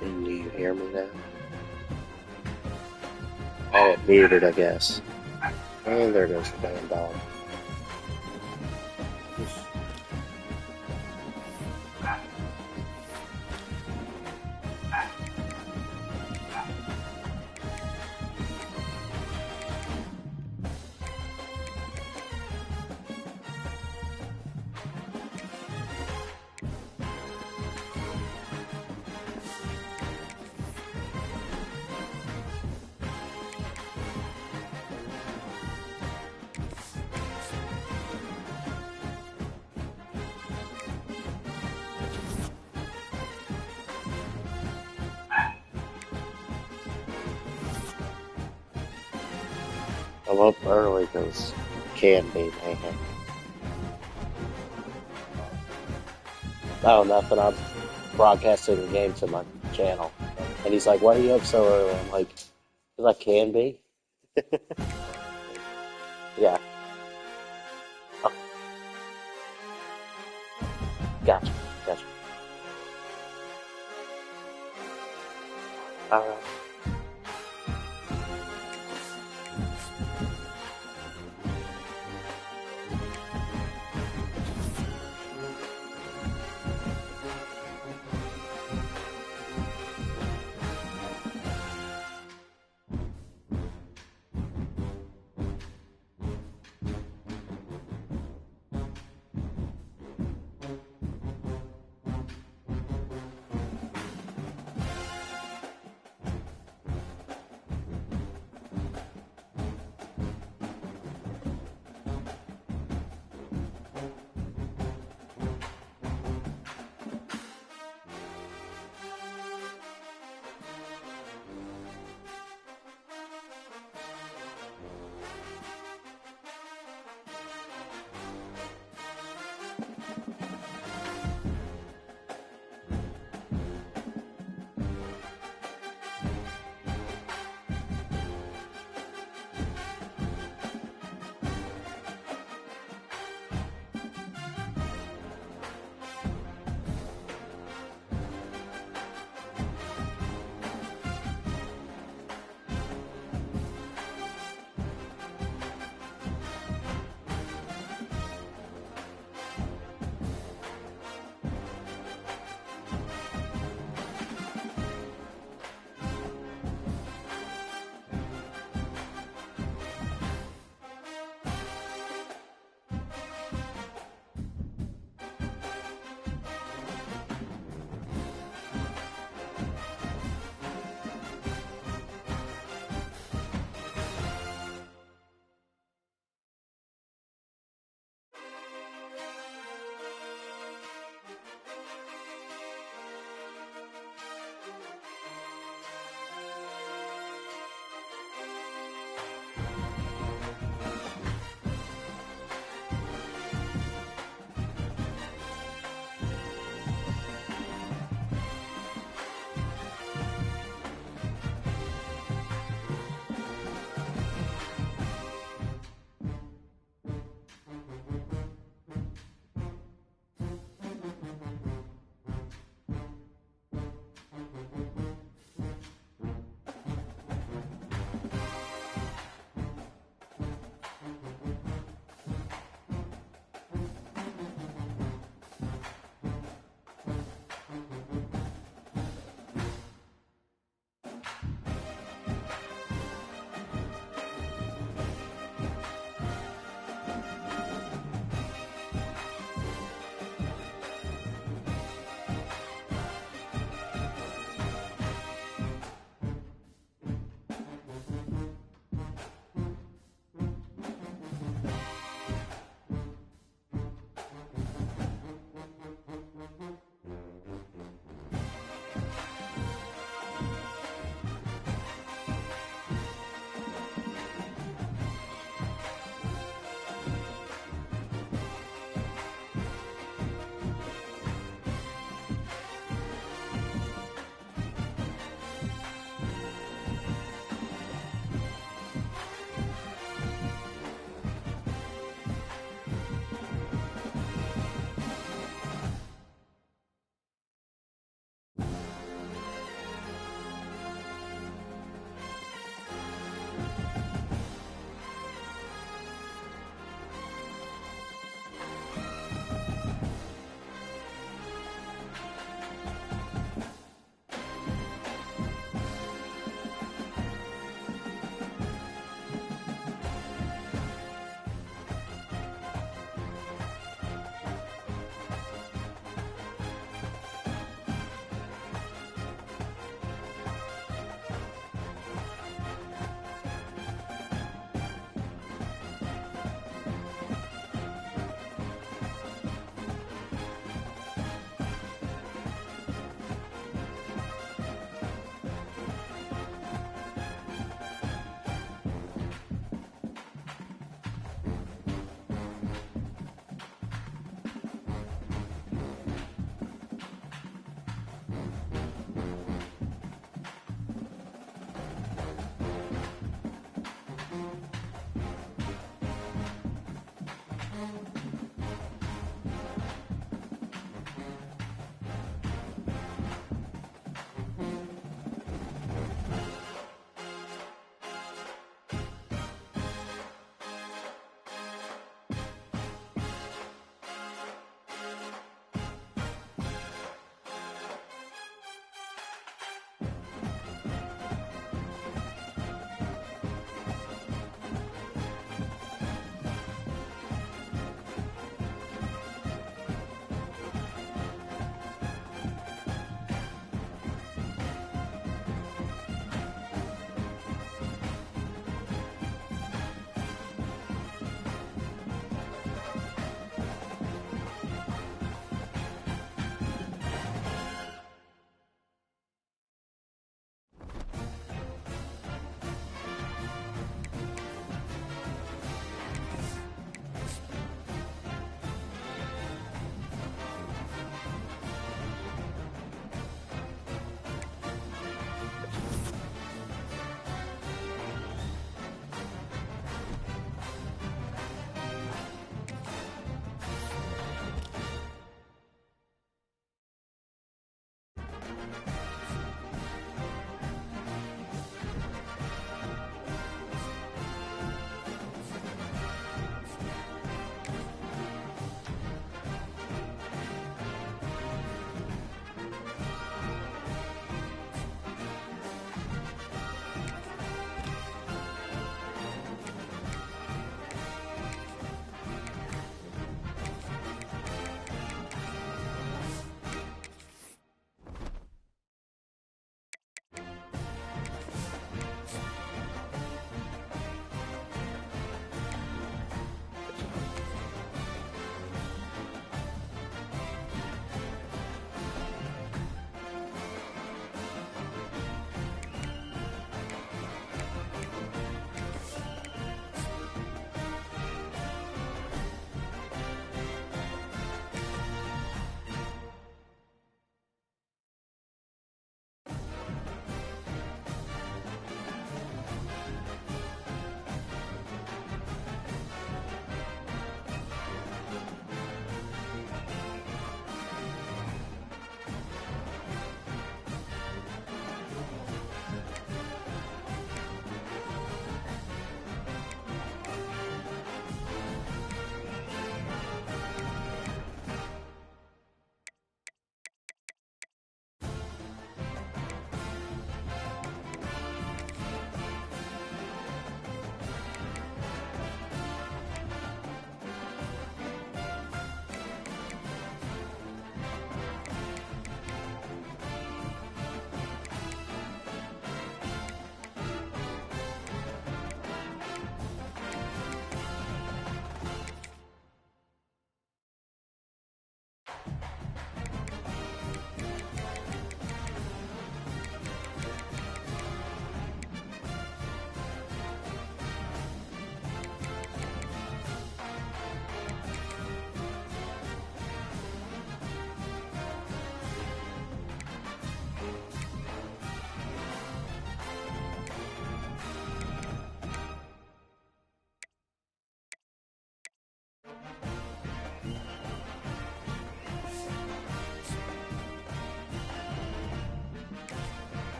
And do you hear me now? Oh, it muted, I guess. And there goes the damn dog. I'm up early because can be, man. Oh, nothing. I'm broadcasting the game to my channel. And he's like, why are you up so early? I'm like, because I can be. Yeah. Oh, gotcha. Gotcha. All right.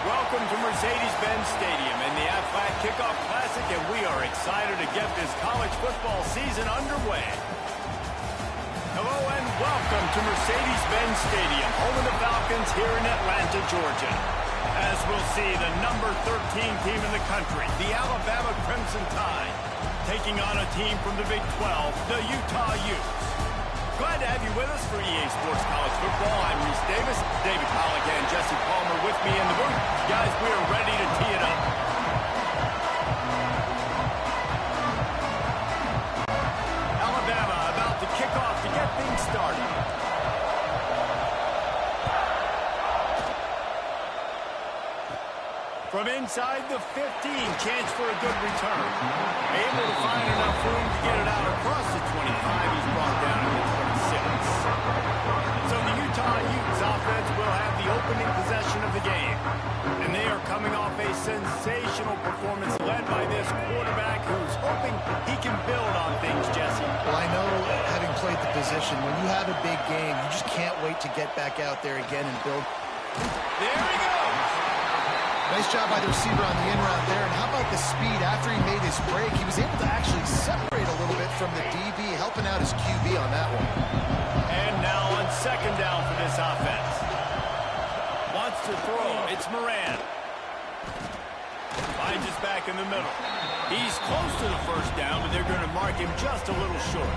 Welcome to Mercedes-Benz Stadium and the Aflac Kickoff Classic, and we are excited to get this college football season underway. Hello and welcome to Mercedes-Benz Stadium, home of the Falcons here in Atlanta, Georgia. As we'll see, the number 13 team in the country, the Alabama Crimson Tide, taking on a team from the Big 12, the Utah Utes. Glad to have you with us for EA Sports College Football. I'm Reese Davis, David Pollock, and Jesse Palmer with me in the booth. Guys, we are ready to tee it up. Alabama about to kick off to get things started. From inside the 15, chance for a good return. Able to find enough room to get it out across the 25. He's brought down to the 26. So the Utah Utes offense will have the opening possession of the game. And they are coming off a sensational performance led by this quarterback who's hoping he can build on things, Jesse. Well, I know, having played the position, when you have a big game, you just can't wait to get back out there again and build. There he goes. Nice job by the receiver on the in-route there. And how about the speed? After he made his break, he was able to actually separate a little bit from the DB, helping out his QB on that one. And now on second down for this offense. Wants to throw. It's Moran. Finds his back in the middle. He's close to the first down, but they're going to mark him just a little short.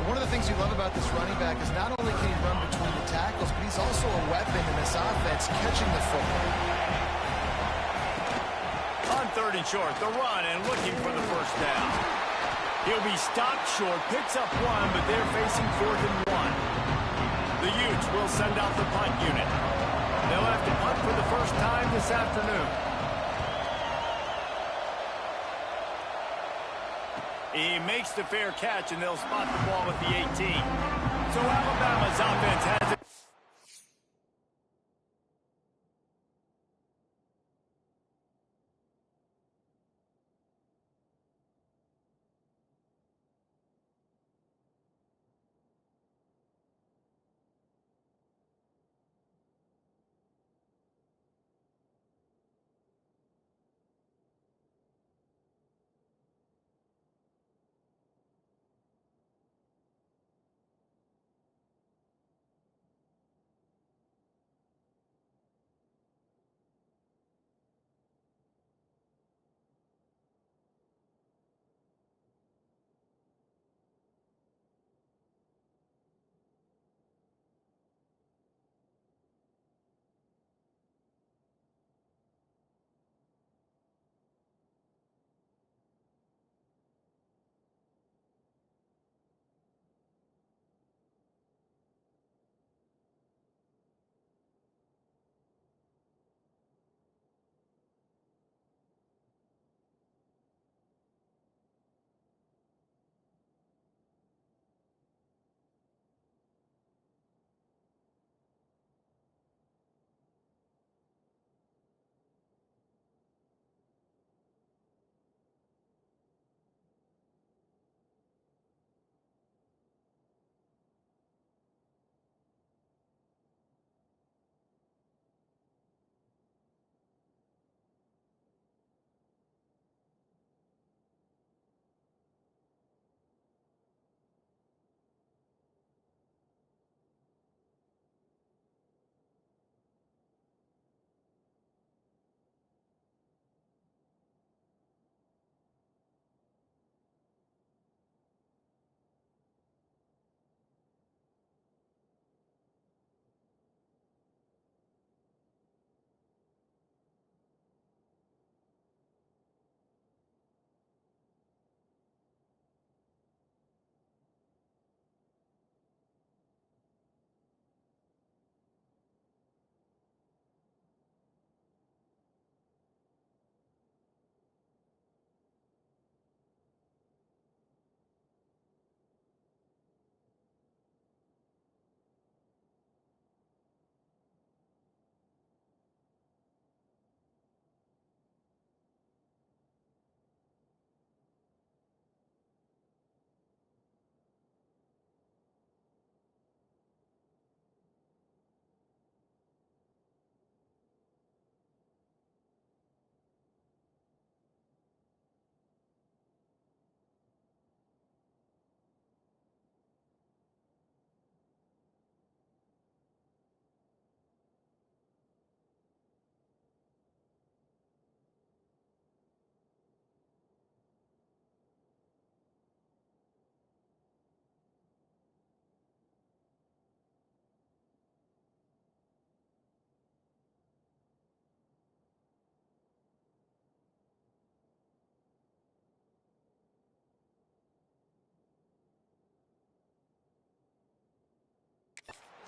One of the things you love about this running back is not only can he run between the tackles, but he's also a weapon in this offense, catching the football. On third and short, the run and looking for the first down. He'll be stopped short, picks up one, but they're facing 4th and 1. The Utes will send out the punt unit. They'll have to punt for the first time this afternoon. He makes the fair catch, and they'll spot the ball at the 18. So Alabama's offense has it.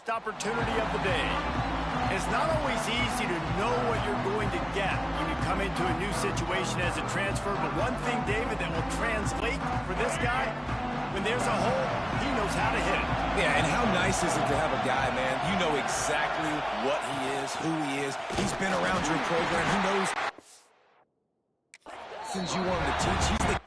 last opportunity of the day. It's not always easy to know what you're going to get when you come into a new situation as a transfer, but one thing, David, that will translate for this guy, when there's a hole, he knows how to hit it. Yeah, and how nice is it to have a guy, man, you know exactly what he is, who he is. He's been around your program. He knows since you want him to teach. He's the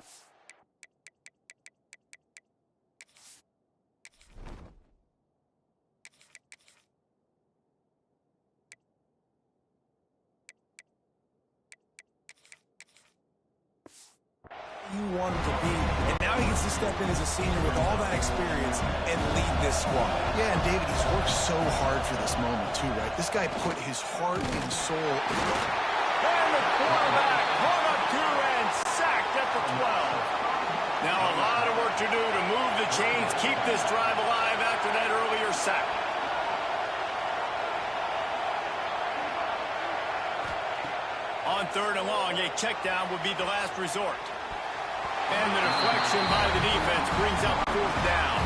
you want him to be, and now he gets to step in as a senior with all that experience and lead this squad. Yeah, and David, he's worked so hard for this moment too, right? This guy put his heart and soul. And the quarterback hung up 2 and sacked at the 12. Now a lot of work to do to move the chains, keep this drive alive after that earlier sack. On 3rd and long, a check down would be the last resort. And the deflection by the defense brings up 4th down.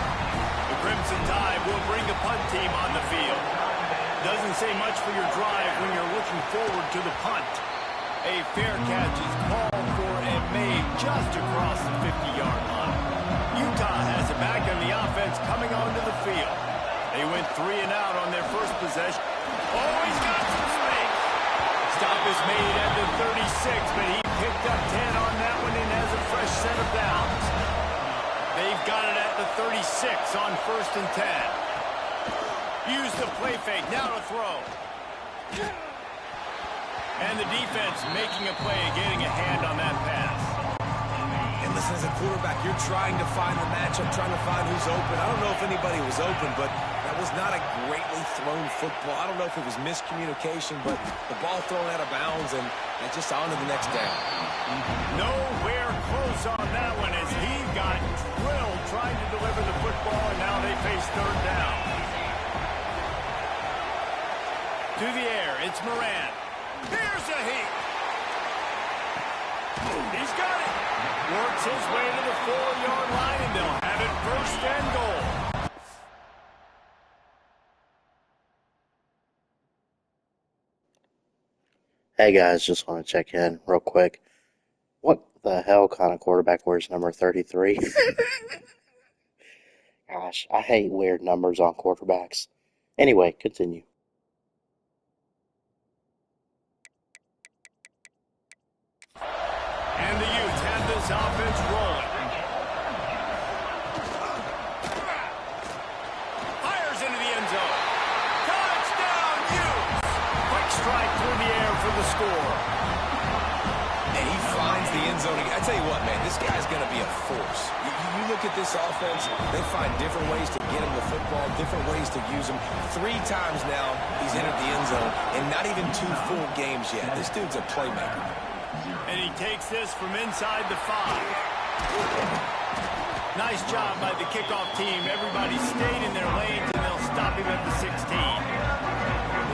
The Crimson Tide will bring the punt team on the field. Doesn't say much for your drive when you're looking forward to the punt. A fair catch is called for and made just across the 50-yard line. Utah has it back and the offense coming onto the field. They went 3 and out on their first possession. Oh, he's got some space. Stop is made at the 36, but he picked up 10 on that one and has a fresh set of downs. They've got it at the 36 on 1st and 10. Use the play fake, now to throw. And the defense making a play, getting a hand on that pass. And listen, as a quarterback, you're trying to find the matchup, trying to find who's open. I don't know if anybody was open, but that was not a greatly thrown football. I don't know if it was miscommunication, but the ball thrown out of bounds and just on to the next down. Nowhere close on that one as he got drilled trying to deliver the football, and now they face 3rd down. To the air, it's Moran. Here's a heat. He's got it. Works his way to the 4-yard line, and they'll have it 1st and goal. Hey guys, just want to check in real quick. What the hell kind of quarterback wears number 33? Gosh, I hate weird numbers on quarterbacks. Anyway, continue. And the Utes have this offense rolling. Fires into the end zone. Touchdown, Utes! Quick strike through the air for the score. And he finds the end zone. I tell you what, man, this guy's going to be a force. You look at this offense, they find different ways to get him the football, different ways to use him. 3 times now he's entered the end zone, and not even 2 full games yet. This dude's a playmaker. And he takes this from inside the 5. Nice job by the kickoff team. Everybody stayed in their lanes, and they'll stop him at the 16. The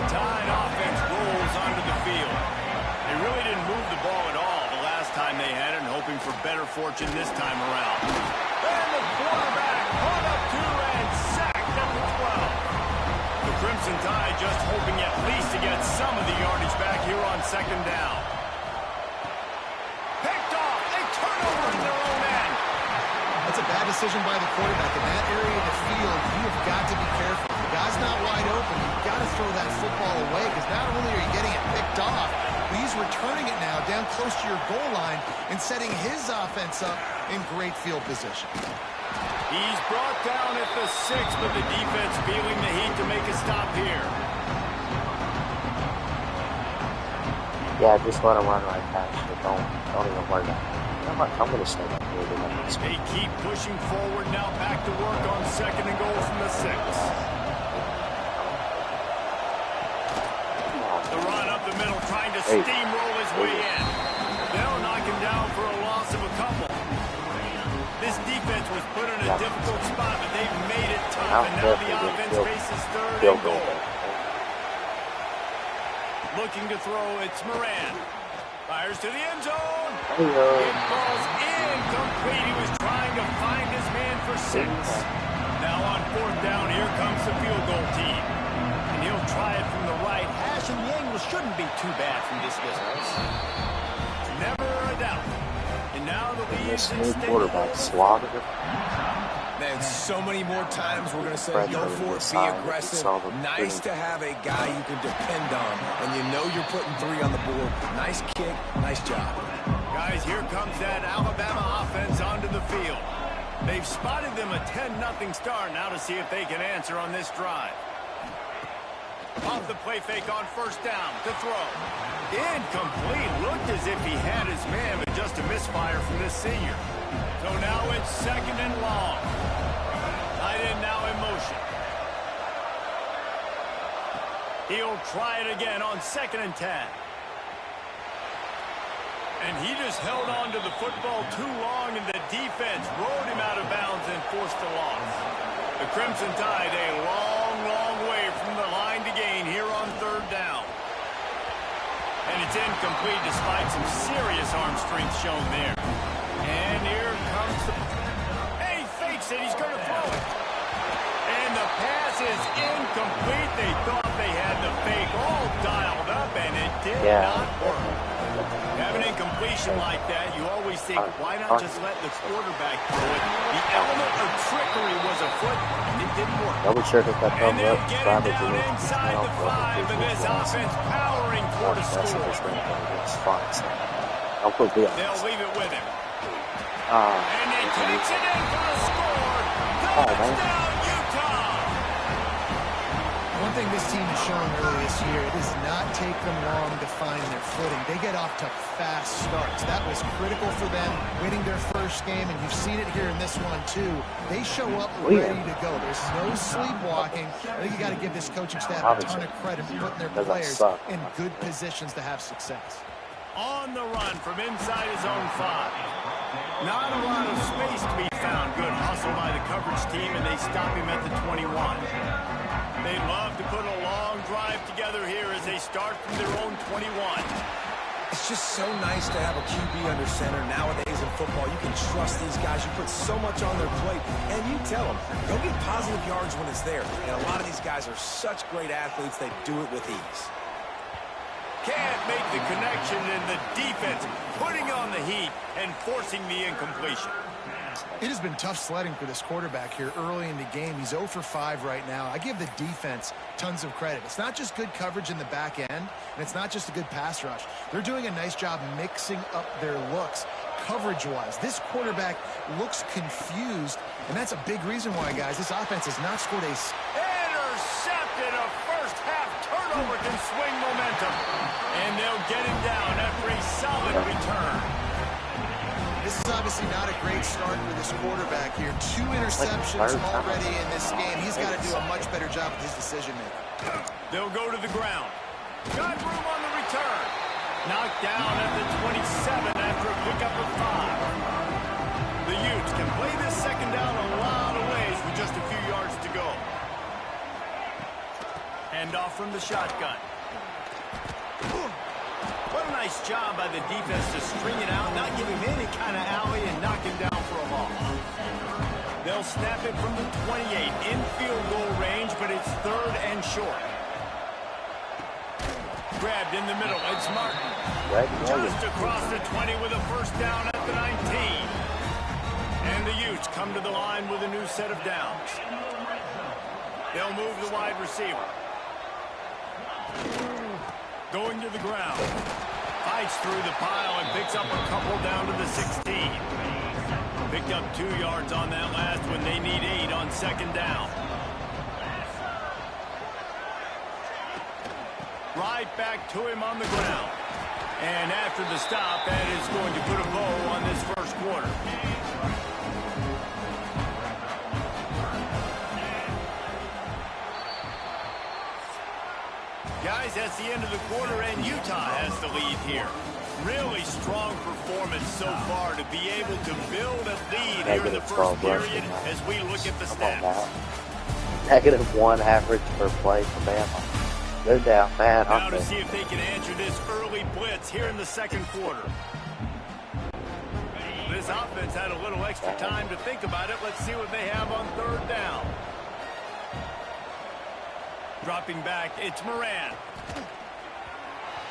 Tide offense rolls onto the field. They really didn't move the ball at all the last time they had it, and hoping for better fortune this time around. And the quarterback caught up 2 and sacked at the 12. The Crimson Tide just hoping at least to get some of the yardage back here on 2nd down. Picked off. A turnover in their own end. That's a bad decision by the quarterback. In that area of the field, you have got to be careful. If the guy's not wide open, you've got to throw that football away because not only are you getting it picked off, but he's returning it now down close to your goal line and setting his offense up in great field position. He's brought down at the 6, but the defense feeling the heat to make a stop here. Yeah, just let him run right past you. Don't even worry about it. I'm going to stay up here. They keep pushing forward now, back to work on 2nd and goal from the 6. The run up the middle, trying to steamroll his way in. They'll knock him down for a loss of a couple. This defense was put in a difficult spot, but they've made it tough, and now the offense faces 3rd and goal. Looking to throw, it's Moran. Fires to the end zone. It falls incomplete. He was trying to find his man for 6. Now on 4th down, here comes the field goal team. And he'll try it from the right hash, and the angle shouldn't be too bad from this distance. Never a doubt. And now the lead is This new quarterback slaughtered him. Man, so many more times we're going to say go for it, be aggressive. Nice to have a guy you can depend on, and you know you're putting 3 on the board. Nice kick, nice job. Guys, here comes that Alabama offense onto the field. They've spotted them a 10-0 start. Now to see if they can answer on this drive. Off the play fake on 1st down to throw. Incomplete. Looked as if he had his man, but just a misfire from this senior. So now it's 2nd and long. Tight end now in motion. He'll try it again on 2nd and 10. And he just held on to the football too long, and the defense rode him out of bounds and forced the loss. The Crimson Tide a long, long way from the line to gain here on 3rd down. And it's incomplete despite some serious arm strength shown there. And here comes the... And he fakes it. He's going to throw it. And the pass is incomplete. They thought they had the fake all dialed up, and it did not work. Have an incompletion like that, you always think, why not just let the quarterback throw it? The element of trickery was afoot, and it didn't work. I'll be sure to cut And thumbs up, they'll get subscribe it to down this inside channel the for 5, and this offense powering toward a score. It's fun, so I'll put the They'll leave it with him. Ah, And he takes it in for a score. Touchdown, Utah! One thing this team has shown early this year, it does not take them long to find their footing. They get off to fast starts. That was critical for them, winning their first game, and you've seen it here in this one, too. They show up ready to go. There's no sleepwalking. I think you got to give this coaching staff a ton of credit for putting their players in good positions to have success. On the run from inside his own 5. Not a lot of space to be found. Good hustle by the coverage team, and they stop him at the 21. They'd love to put a long drive together here as they start from their own 21. It's just so nice to have a QB under center. Nowadays in football, you can trust these guys. You put so much on their plate, and you tell them, go get positive yards when it's there. And a lot of these guys are such great athletes, they do it with ease. Can't make the connection, and the defense putting on the heat and forcing the incompletion. It has been tough sledding for this quarterback here early in the game. He's 0 for 5 right now. I give the defense tons of credit. It's not just good coverage in the back end, and it's not just a good pass rush. They're doing a nice job mixing up their looks coverage-wise. This quarterback looks confused, and that's a big reason why, guys, this offense has not scored a... Intercepted. A first-half turnover can swing momentum. And they'll get him down after a solid return. This is obviously not a great start for this quarterback here. 2 interceptions already in this game. He's got to do a much better job with his decision-making. They'll go to the ground. Got room on the return. Knocked down at the 27 after a pickup of 5. The Utes can play this second down a lot of ways with just a few yards to go. Hand off from the shotgun. What a nice job by the defense to string it out, not give him any kind of alley, and knock him down for a loss. They'll snap it from the 28 in field goal range, but it's 3rd and short. Grabbed in the middle. It's Martin. Just across the 20 with a first down at the 19. And the Utes come to the line with a new set of downs. They'll move the wide receiver. Going to the ground. Fights through the pile and picks up a couple down to the 16. Picked up 2 yards on that last one. They need 8 on second down. Right back to him on the ground. And after the stop, that is going to put a bow on this first quarter. Guys, that's the end of the quarter, and Utah has the lead here. Really strong performance so far to be able to build a lead here in the first period as we look at the stats. -1 average per play for Bama. They're down bad, Now to see if they can answer this early blitz here in the second quarter. This offense had a little extra time to think about it. Let's see what they have on 3rd down. Dropping back, it's Moran.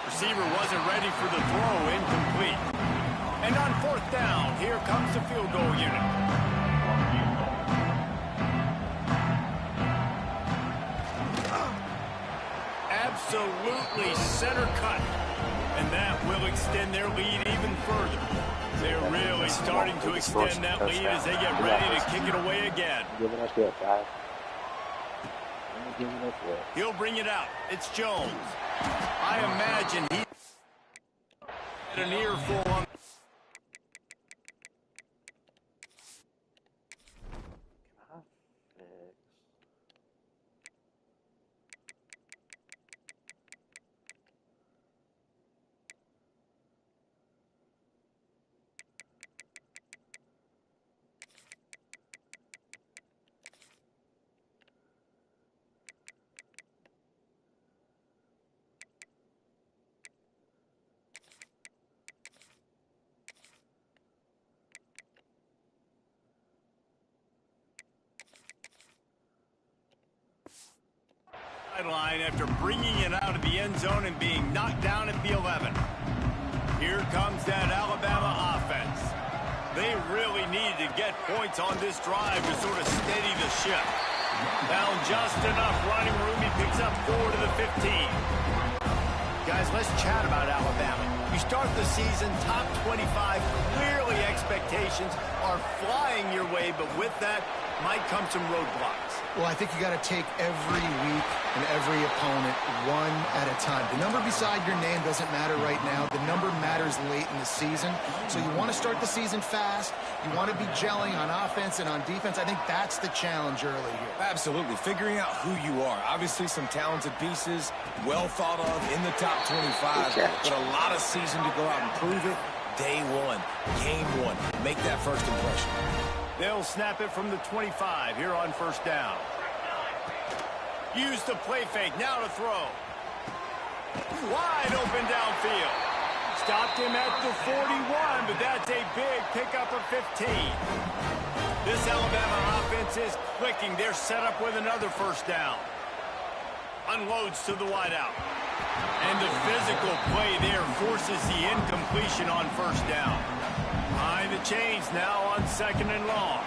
Receiver wasn't ready for the throw, incomplete. And on 4th down, here comes the field goal unit. Absolutely center cut. And that will extend their lead even further. They're really starting to extend that lead as they get ready to kick it away again. He'll bring it out. It's Jones. I imagine he had an earful on. Line after bringing it out of the end zone and being knocked down at the 11. Here comes that Alabama offense. They really need to get points on this drive to sort of steady the ship. Found just enough running room. He picks up 4 to the 15. Guys, let's chat about Alabama. You start the season top 25. Clearly expectations are flying your way, but with that might come some roadblocks. Well, I think you got to take every week and every opponent one at a time. The number beside your name doesn't matter right now. The number matters late in the season. So you want to start the season fast. You want to be gelling on offense and on defense. I think that's the challenge early here. Absolutely. Figuring out who you are. Obviously some talented pieces, well thought of in the top 25, but a lot of season to go out and prove it. Day one, game one. Make that first impression. They'll snap it from the 25 here on 1st down. Use the play fake, now to throw. Wide open downfield. Stopped him at the 41, but that's a big pickup of 15. This Alabama offense is clicking. They're set up with another 1st down. Unloads to the wideout. And the physical play there forces the incompletion on 1st down. Behind the chains now on 2nd and long.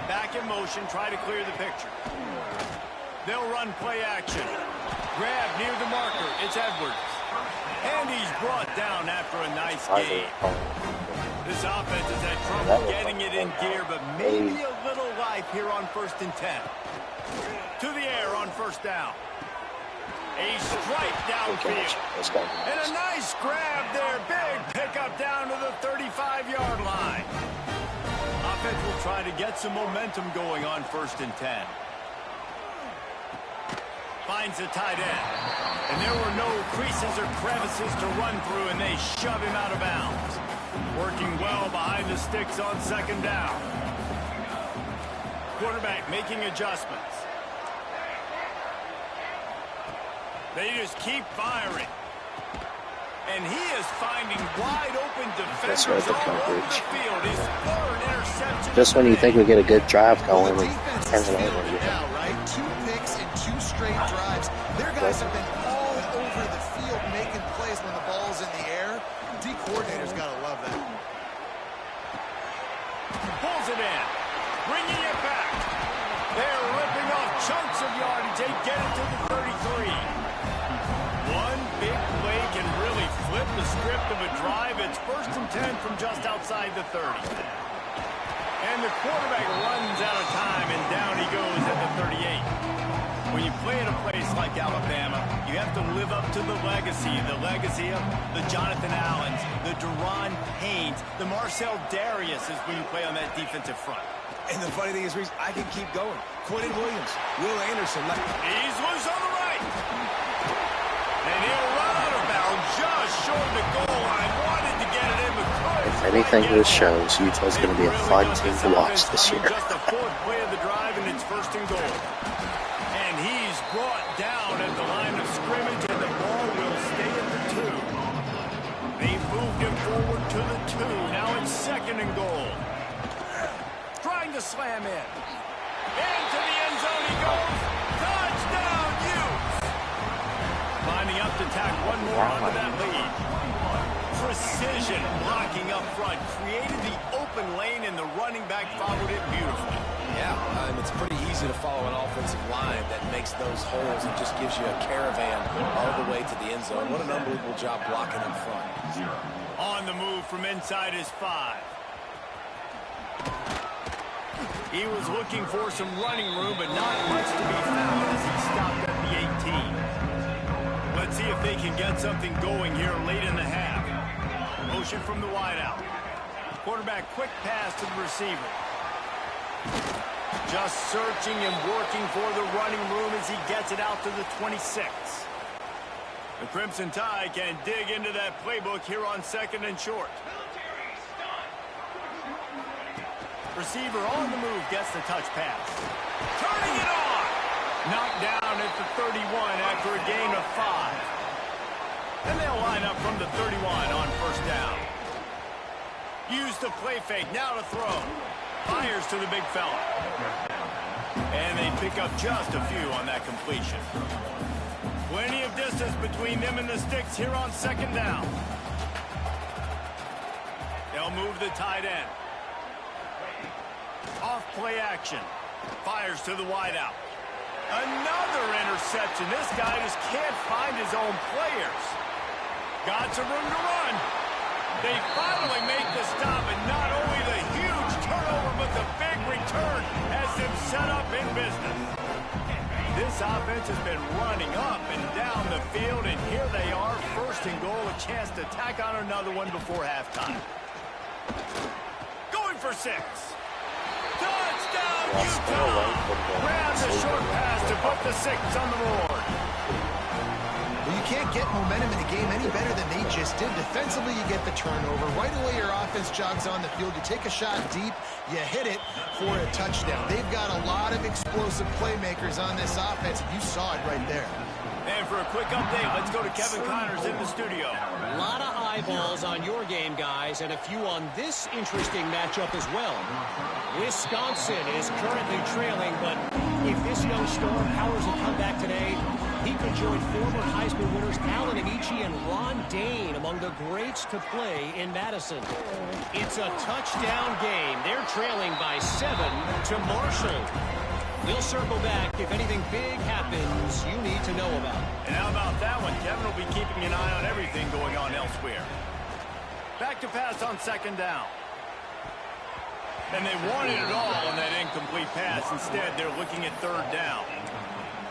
Back in motion, try to clear the picture. They'll run play action. Grab near the marker. It's Edwards. And he's brought down after a nice game. This offense has had trouble getting it in gear, but maybe a little life here on 1st and 10. To the air on 1st down. A strike downfield. And a nice grab there. Big pickup down to the 35-yard line. Offense will try to get some momentum going on 1st and 10. Finds a tight end. And there were no creases or crevices to run through, and they shove him out of bounds. Working well behind the sticks on 2nd down. Quarterback making adjustments. They just keep firing. And he is finding wide open defenders all over the field. His 3rd interception. Just when you think we get a good drive going, we turn it over. Now, right? 2 picks in 2 straight drives. Their guys have been all over the field making plays when the ball's in the air. D coordinator's got to love that. Pulls it in. Bringing it back. They're ripping off chunks of yardage. They get it to the 33. One big play can really flip the script of a drive. It's 1st and 10 from just outside the 30. And the quarterback runs out of time, and down he goes at the 38. When you play at a place like Alabama, you have to live up to the legacy of the Jonathan Allens, the Deron Paynes, the Marcel Darius is when you play on that defensive front. And the funny thing is, Reese, I can keep going. Quentin Williams, Will Anderson. He's loose on the right. And he'll run out of bounds just short of the goal line. Wanted to get it in, but couldn't. If anything, this shows Utah's going to be a fun team to watch this year. Just the 4th play of the drive, and it's 1st and goal. And he's brought down at the line of scrimmage, and the ball will stay at the 2. They moved him forward to the 2. Now it's 2nd and goal. Trying to slam in. Into the end zone he goes. Touchdown, Utes! Lining up to tack one more onto that lead. Precision blocking up front. Created the open lane, and the running back followed it beautifully. Yeah, it's pretty easy to follow an offensive line that makes those holes and just gives you a caravan all the way to the end zone. What an unbelievable job blocking up front. On the move from inside his 5. He was looking for some running room, but not much to be found as he stopped at the 18. Let's see if they can get something going here late in the half. Motion from the wideout. Quarterback quick pass to the receiver. Just searching and working for the running room as he gets it out to the 26. The Crimson Tide can dig into that playbook here on 2nd and short. Receiver on the move gets the touch pass. Turning it on! Knocked down at the 31 after a gain of 5. And they'll line up from the 31 on first down. Use the play fake, now to throw. Fires to the big fella. And they pick up just a few on that completion. Plenty of distance between them and the sticks here on 2nd down. They'll move the tight end. Off play action. Fires to the wideout. Another interception. This guy just can't find his own players. Got some room to run. They finally make the stop, and not only the huge turnover, but the big return has them set up in business. This offense has been running up and down the field, and here they are, 1st and goal, a chance to tack on another one before halftime. Going for 6. Touchdown, Utah! Grabs a short pass to put the 6 on the board. Well, you can't get momentum in a game any better than they just did. Defensively, you get the turnover. Right away, your offense jogs on the field. You take a shot deep, you hit it for a touchdown. They've got a lot of explosive playmakers on this offense, and you saw it right there. And for a quick update, let's go to Kevin Connors in the studio. A lot of eyeballs on your game, guys, and a few on this interesting matchup as well. Wisconsin is currently trailing, but if this young star powers a comeback today, he could join former Heisman winners Allen Amici and Ron Dane among the greats to play in Madison. It's a touchdown game. They're trailing by 7 to Marshall. We'll circle back if anything big happens you need to know about. And how about that one? Kevin will be keeping an eye on everything going on elsewhere. Back to pass on 2nd down. And they wanted it all on that incomplete pass. Instead, they're looking at 3rd down.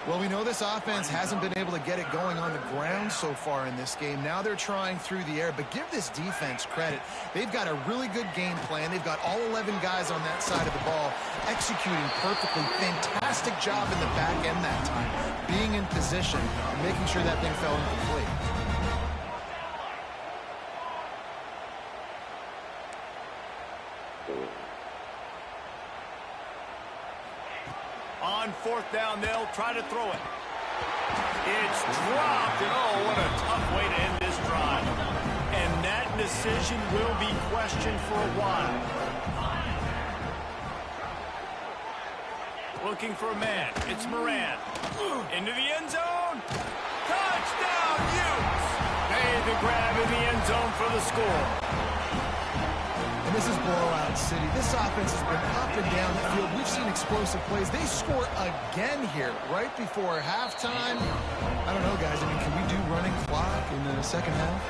Well, we know this offense hasn't been able to get it going on the ground so far in this game. Now they're trying through the air, but give this defense credit. They've got a really good game plan. They've got all 11 guys on that side of the ball executing perfectly. Fantastic job in the back end that time, being in position and making sure that thing fell incomplete. On 4th down, they'll try to throw it. It's dropped, and oh, what a tough way to end this drive. And that decision will be questioned for a while. Looking for a man. It's Moran. Into the end zone. Touchdown, Utes! Made the grab in the end zone for the score. And this is blowout city. This offense has been up and down the field. We've seen explosive plays. They score again here right before halftime. I don't know, guys. I mean, can we do running clock in the 2nd half?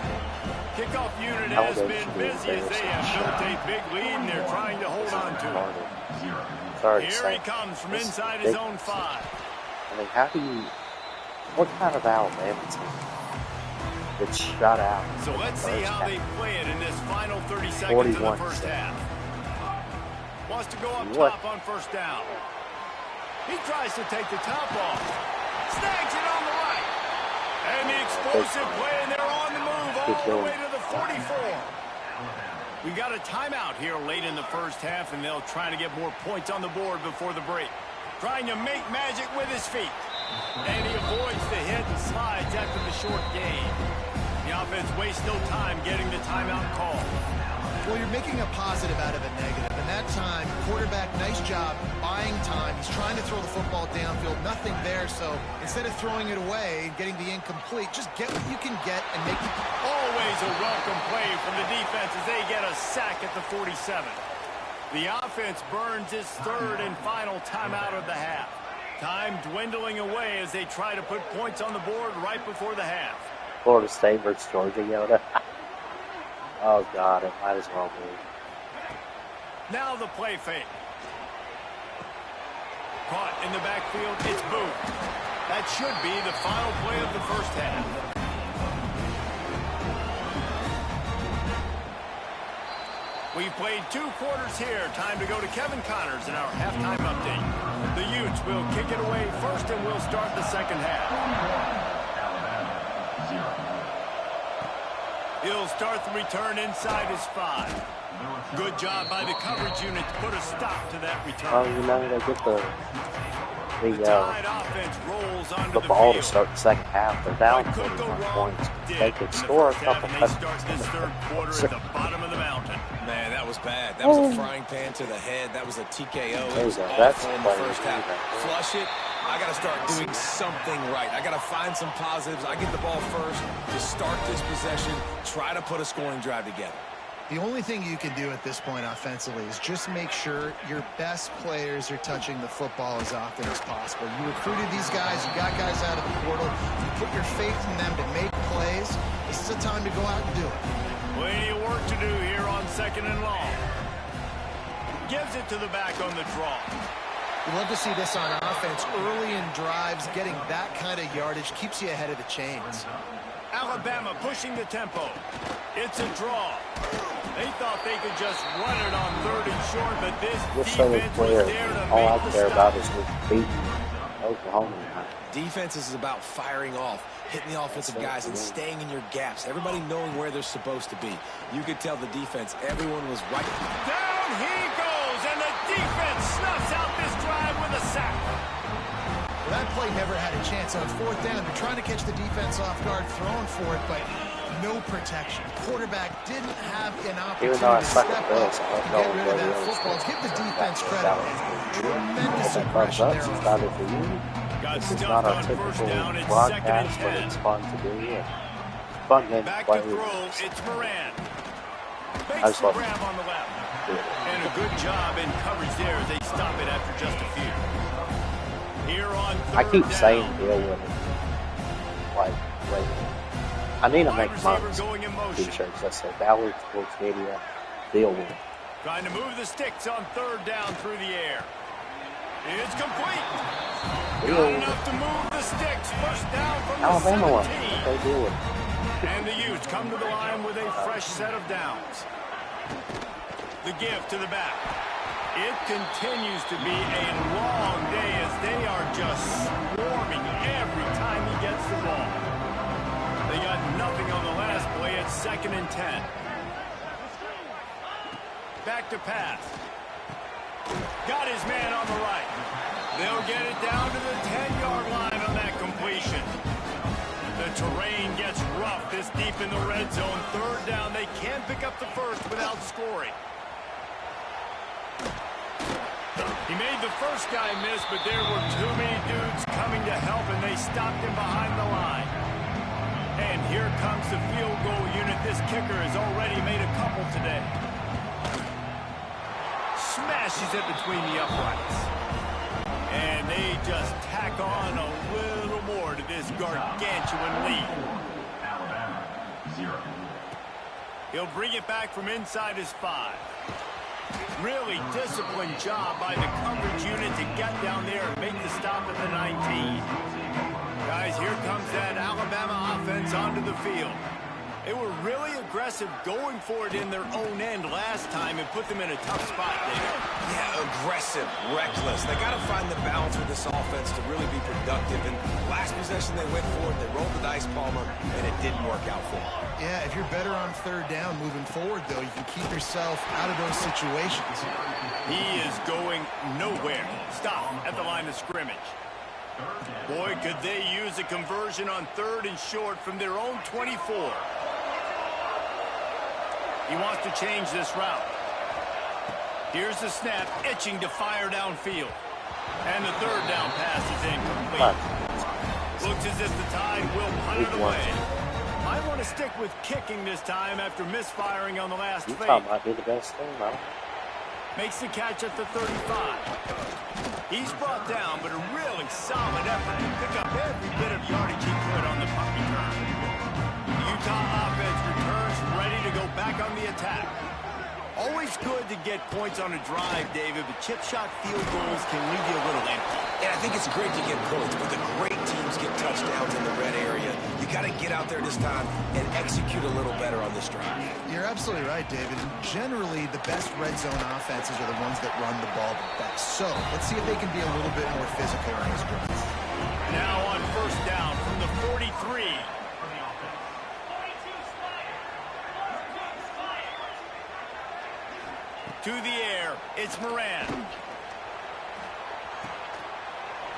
Kickoff unit has been busy as they have built a big lead, and they're trying to hold on to it. Here he comes from inside his own 5. I mean, how do you... What kind of Alabama team gets shut out? So let's see how they play it in this final 30 seconds of the first half. Wants to go up top on 1st down. He tries to take the top off. Snags it on the right. And the explosive play, and they're on the move all the way to the 44. We got a timeout here late in the first half, and they'll try to get more points on the board before the break. Trying to make magic with his feet. And he avoids the hit and slides after the short gain. The offense wastes no time getting the timeout call. Well, you're making a positive out of a negative. And that time, quarterback, nice job buying time. He's trying to throw the football downfield. Nothing there. So instead of throwing it away and getting the incomplete, just get what you can get and make it. Always a welcome play from the defense as they get a sack at the 47. The offense burns its third and final timeout of the half. Time dwindling away as they try to put points on the board right before the half. Florida State versus Georgia, Yoda. Oh, God, it might as well be. Now the play fake. Caught in the backfield, it's Booth. That should be the final play of the first half. We've played 2 quarters here. Time to go to Kevin Connors in our halftime update. The Utes will kick it away first and we'll start the second half. He'll start the return inside his 5. Good job by the coverage unit to put a stop to that return. Oh, you know, they get the offense rolls onto the ball to field. start the second half. They're down 21 points. They could score a couple touchdowns. They start this third quarter at the bottom of the mountain. Man, that was bad. That was a frying pan to the head. That was a TKO. It was That's awful in the first half. Flush it. I got to start doing something right. I got to find some positives. I get the ball first to start this possession, try to put a scoring drive together. The only thing you can do at this point offensively is just make sure your best players are touching the football as often as possible. You recruited these guys. You got guys out of the portal. You put your faith in them to make plays. This is a time to go out and do it. Plenty of work to do here on 2nd and long. Gives it to the back on the draw. We love to see this on offense early in drives. Getting that kind of yardage keeps you ahead of the chains. Alabama pushing the tempo. It's a draw. They thought they could just run it on 3rd and short, but this defense was there to all make I the care stop. about is beating Oklahoma. Defense is about firing off, hitting the offensive guys, and staying in your gaps. Everybody knowing where they're supposed to be. You could tell the defense, everyone was right. Down he goes, and the defense snuffs out this drive with a sack. Well, that play never had a chance on 4th down. They're trying to catch the defense off guard, throwing for it, but no protection. Quarterback didn't have an opportunity to step up and get rid of that football. Give the defense credit. Tremendous aggression there. This is not our typical broadcast, but it's fun to do. Yeah. Fun game to play. It's Moran. I just love grab on the left. And a good job in coverage there as they stop it after just a few. Here on 3rd I keep down. saying deal with it. Like, wait. I need to make mugs t-shirts that say Ballard Sports Media, deal with it. Trying to move the sticks on 3rd down through the air. It's complete. Got enough to move the sticks. First down from Alabama the one. 17. They deal with it. And the Utes come to the line with a fresh set of downs. The give to the back. It continues to be a long day as they are just swarming every time he gets the ball. They got nothing on the last play at 2nd and 10. Back to pass. Got his man on the right. They'll get it down to the 10-yard line on that completion. The terrain gets rough this deep in the red zone. 3rd down, they can't pick up the first without scoring. He made the first guy miss, but there were too many dudes coming to help, and they stopped him behind the line. And here comes the field goal unit. This kicker has already made a couple today. Smashes it between the uprights. And they just tack on a little more to this gargantuan lead. Alabama, 0. He'll bring it back from inside his 5. Really disciplined job by the coverage unit to get down there and make the stop at the 19. Guys, here comes that Alabama offense onto the field. They were really aggressive going for it in their own end last time and put them in a tough spot there. Yeah, aggressive, reckless. They got to find the balance with this offense to really be productive. And last possession they went for it, they rolled the dice, Palmer, and it didn't work out for them. Yeah, if you're better on 3rd down moving forward, though, you can keep yourself out of those situations. He is going nowhere. Stop at the line of scrimmage. Boy, could they use a conversion on 3rd and short from their own 24. He wants to change this route. Here's the snap, itching to fire downfield. And the third down pass is incomplete. Looks as if the Tide will punt it away. Might want to stick with kicking this time after misfiring on the last fake. Utah might be the best thing, man. Makes the catch at the 35. He's brought down, but a really solid effort to pick up every bit of yardage he could on the punt return. The Utah offense returns ready to go back on the attack. Always good to get points on a drive, David, but chip shot field goals can leave you a little empty. And I think it's great to get points, but the great teams get touchdowns in the red area. You got to get out there this time and execute a little better on this drive. You're absolutely right, David. Generally, the best red zone offenses are the ones that run the ball the best. So let's see if they can be a little bit more physical on this drive. Now on first down from the 43. To the air, it's Moran.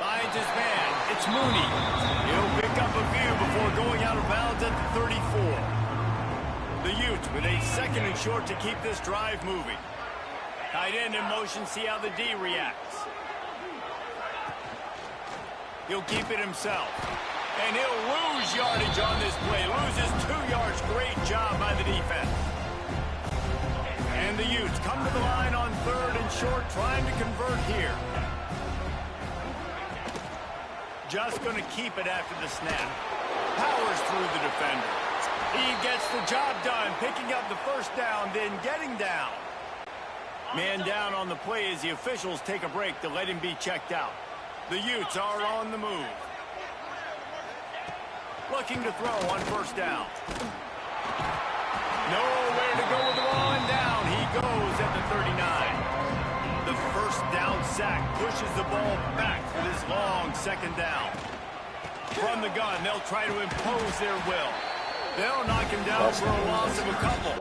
Finds his man, it's Mooney. He'll pick up a few before going out of bounds at the 34. The Utes with a second and short to keep this drive moving. Tight end in motion, see how the D reacts. He'll keep it himself. And he'll lose yardage on this play. Loses 2 yards. Great job by the defense. And the Utes come to the line on third and short, trying to convert here. Just going to keep it after the snap. Powers through the defender. He gets the job done, picking up the first down, then getting down. Man down on the play as the officials take a break to let him be checked out. The Utes are on the move. Looking to throw on first down. Nowhere to go with the ball and down. He goes at the 39. The first down sack pushes the ball back for this long second down. From the gun, they'll try to impose their will. They'll knock him down for a loss of a couple.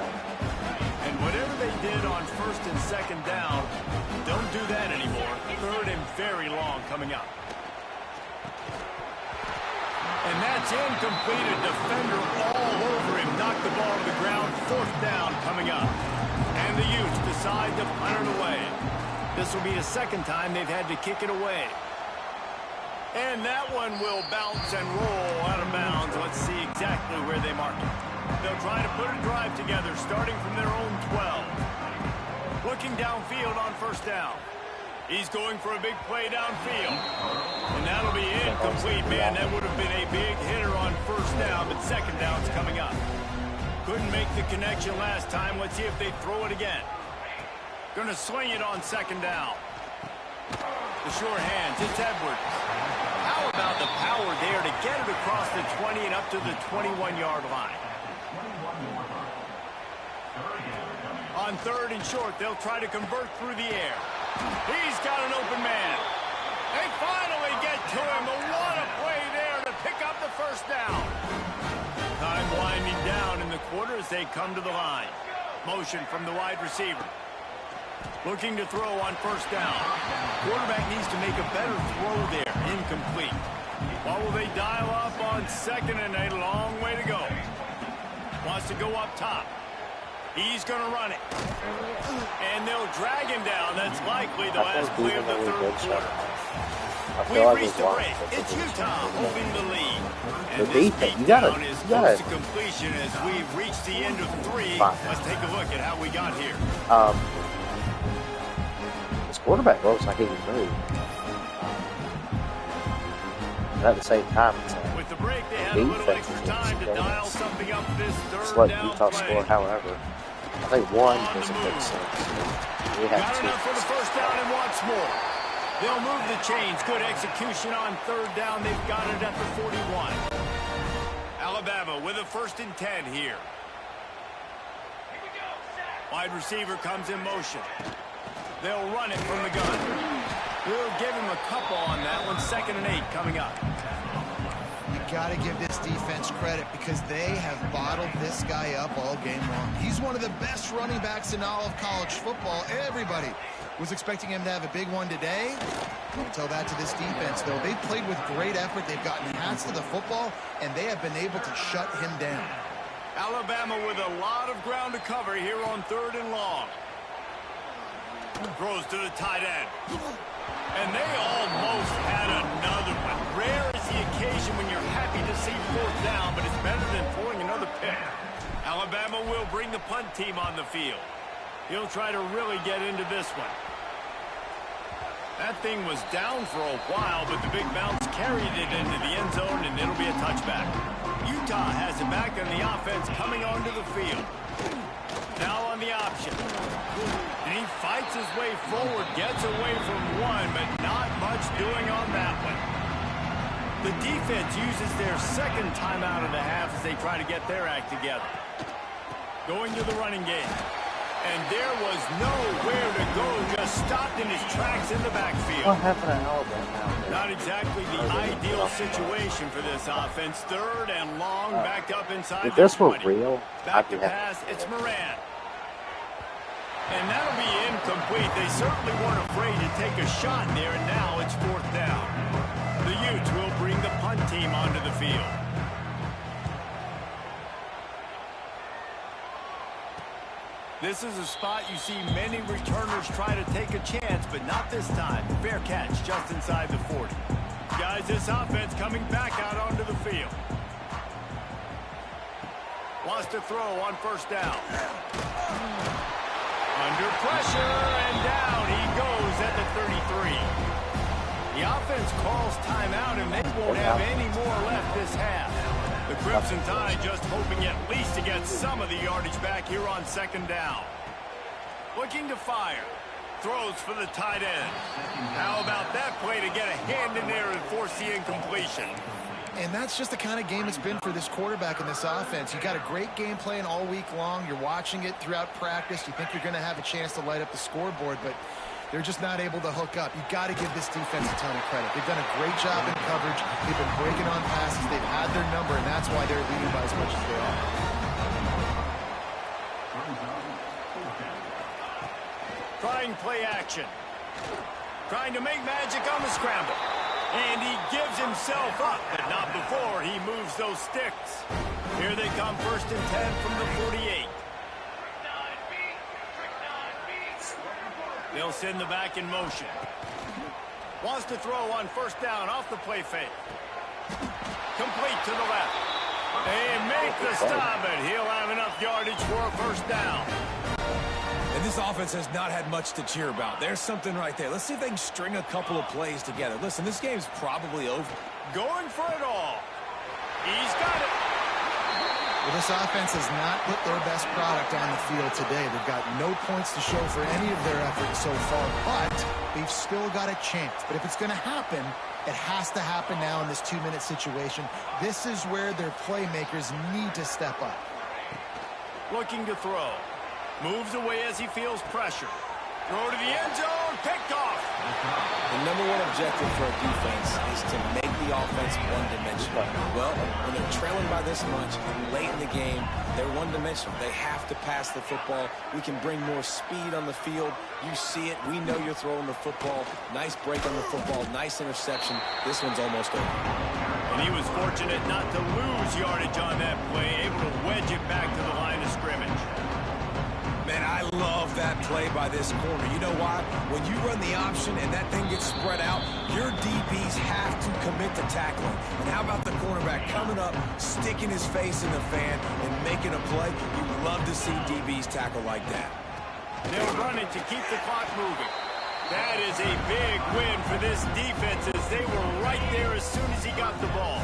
And whatever they did on first and second down, don't do that anymore. Third and very long coming up. And that's incomplete. A defender all over him. Knocked the ball to the ground. Fourth down coming up. And the Utes decide to punt it away. This will be the second time they've had to kick it away. And that one will bounce and roll out of bounds. Let's see exactly where they mark it. They'll try to put a drive together, starting from their own 12. Looking downfield on first down. He's going for a big play downfield. And that'll be incomplete, man. That would have been a big hitter on first down, but second down's coming up. Couldn't make the connection last time. Let's see if they throw it again. Gonna swing it on second down. The short hands, it's Edwards. How about the power there to get it across the 20 and up to the 21-yard line? On third and short, they'll try to convert through the air. He's got an open man. They finally get to him. But what a play there to pick up the first down. Time winding down in the quarter as they come to the line. Motion from the wide receiver. Looking to throw on first down. Quarterback needs to make a better throw there. Incomplete. What will they dial up on second and a long way to go? Wants to go up top. He's going to run it. And they'll drag him down. That's likely the last play of the third quarter. We've reached a break. It's Utah holding the lead. And this beatdown is close to completion as we've reached the end of 3. Let's take a look at how we got here. This quarterback looks like he can move. And at the same time, it's with the break, they had a little extra time to dial something up this third down Utah play. score, however. I think one doesn't make sense. We have Got two. enough for the first down and wants more. They'll move the chains. Good execution on third down. They've got it at the 41. Alabama with a first and 10 here. Wide receiver comes in motion. They'll run it from the gun. We'll give him a couple on that one. Second and 8 coming up. You got to give this defense credit because they have bottled this guy up all game long. He's one of the best running backs in all of college football. Everybody was expecting him to have a big one today. Don't tell that to this defense, though. They've played with great effort. They've gotten hats to the football, and they have been able to shut him down. Alabama with a lot of ground to cover here on 3rd and long. Throws to the tight end. And they almost had another one. Rare is the occasion when you're happy to see 4th down, but it's better than throwing another pick. Alabama will bring the punt team on the field. He'll try to really get into this one. That thing was down for a while, but the big bounce carried it into the end zone, and it'll be a touchback. Utah has it back, and the offense coming onto the field. Now on the option. And he fights his way forward, gets away from one, but not much doing on that one. The defense uses their second timeout of the half as they try to get their act together. Going to the running game. And there was nowhere to go, just stopped in his tracks in the backfield. What happened to Alabama? Not exactly the ideal situation for this offense. 3rd and long, backed up inside. If this were 20. real, Back to pass, it's Moran. And that'll be incomplete. They certainly weren't afraid to take a shot there, and now it's 4th down. The Utes will bring the punt team onto the field. This is a spot you see many returners try to take a chance, but not this time. Fair catch just inside the 40. Guys, this offense coming back out onto the field. Wants to throw on 1st down. Under pressure, and down he goes at the 33. The offense calls timeout, and they won't have any more left this half. The Crimson Tide just hoping at least to get some of the yardage back here on 2nd down. Looking to fire. Throws for the tight end. How about that play to get a hand in there and force the incompletion? And that's just the kind of game it's been for this quarterback in this offense. You got a great game plan all week long. You're watching it throughout practice. You think you're going to have a chance to light up the scoreboard, but they're just not able to hook up. You got to give this defense a ton of credit. They've done a great job in coverage. They've been breaking on passes. They've had their number, and that's why they're leading by as much as they are. Trying play action. Trying to make magic on the scramble. And he gives himself up, but not before he moves those sticks. Here they come, 1st and 10 from the 48. They'll send the back in motion. Wants to throw on 1st down off the play fake. Complete to the left. They make the stop, but he'll have enough yardage for a 1st down. And this offense has not had much to cheer about. There's something right there. Let's see if they can string a couple of plays together. Listen, this game's probably over. Going for it all. He's got it. Well, this offense has not put their best product on the field today. They've got no points to show for any of their efforts so far, but they've still got a chance. But if it's going to happen, it has to happen now in this 2-minute situation. This is where their playmakers need to step up. Looking to throw. Moves away as he feels pressure. Throw to the end zone. Picked off. The number one objective for a defense is to make the offense one-dimensional. Well, when they're trailing by this much late in the game, they're one-dimensional. They have to pass the football. We can bring more speed on the field. You see it. We know you're throwing the football. Nice break on the football. Nice interception. This one's almost over. And he was fortunate not to lose yardage on that play, able to wedge it back to the line of scrimmage. Man, I love that play by this corner. You know why? When you run the option and that thing gets spread out, your DBs have to commit to tackling. And how about the cornerback coming up, sticking his face in the fan, and making a play? You love to see DBs tackle like that. They'll run it to keep the clock moving. That is a big win for this defense as they were right there as soon as he got the ball.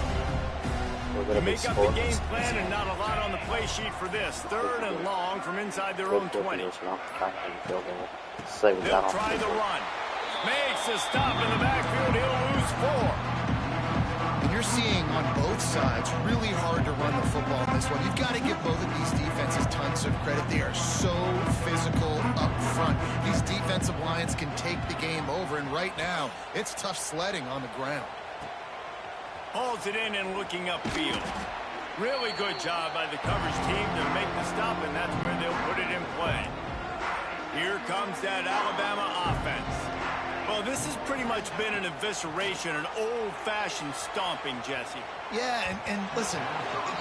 They make up the game plan and not a lot on the play sheet for this. 3rd and long from inside their own 20. They'll try the run. Makes a stop in the backfield. He'll lose 4. And you're seeing on both sides really hard to run the football in this one. You've got to give both of these defenses tons of credit. They are so physical up front. These defensive lines can take the game over, and right now it's tough sledding on the ground. Hauls it in and looking upfield. Really good job by the coverage team to make the stop, and that's where they'll put it in play. Here comes that Alabama offense. Well, this has pretty much been an evisceration, an old-fashioned stomping, Jesse. Yeah, and listen,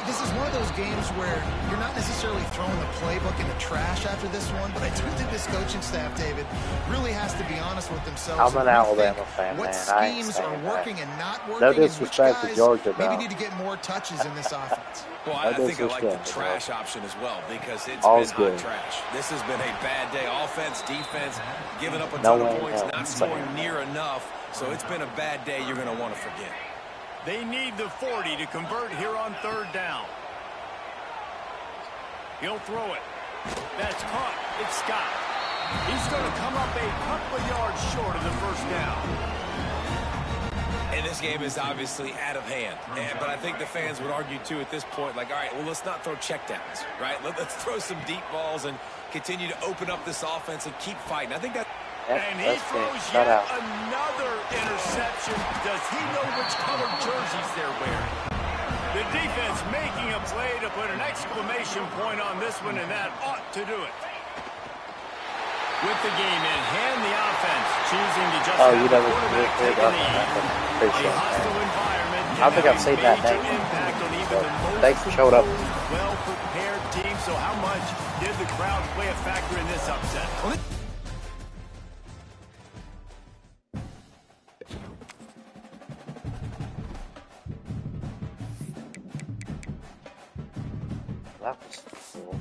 this is one of those games where you're not necessarily throwing the playbook in the trash after this one, but I do think this coaching staff, David, really has to be honest with themselves. I'm an Alabama fan, what man. I ain't schemes are saying working that. and not working, No and which disrespect to guys Georgia, maybe though. need to get more touches in this offense. Well, I think I like the trash option as well because it's All's been good. hot trash. This has been a bad day. Offense, defense, giving up a No ton of way, points, no. not scoring near enough. So it's been a bad day you're going to want to forget. They need the 40 to convert here on 3rd down. He'll throw it. That's caught. It's Scott. He's going to come up a couple of yards short of the 1st down. And this game is obviously out of hand. But I think the fans would argue, too, at this point, like, all right, well, let's not throw checkdowns, right? Let's throw some deep balls and continue to open up this offense and keep fighting. I think that... And he throws yet another interception. Does he know which color jerseys they're wearing? The defense making a play to put an exclamation point on this one, and that ought to do it. With the game in hand, the offense choosing to just have the quarterback take the lead. A hostile environment I think I've seen that name. impact on even the most Thanks for showing up. well-prepared team. So how much did the crowd play a factor in this upset? That was cool.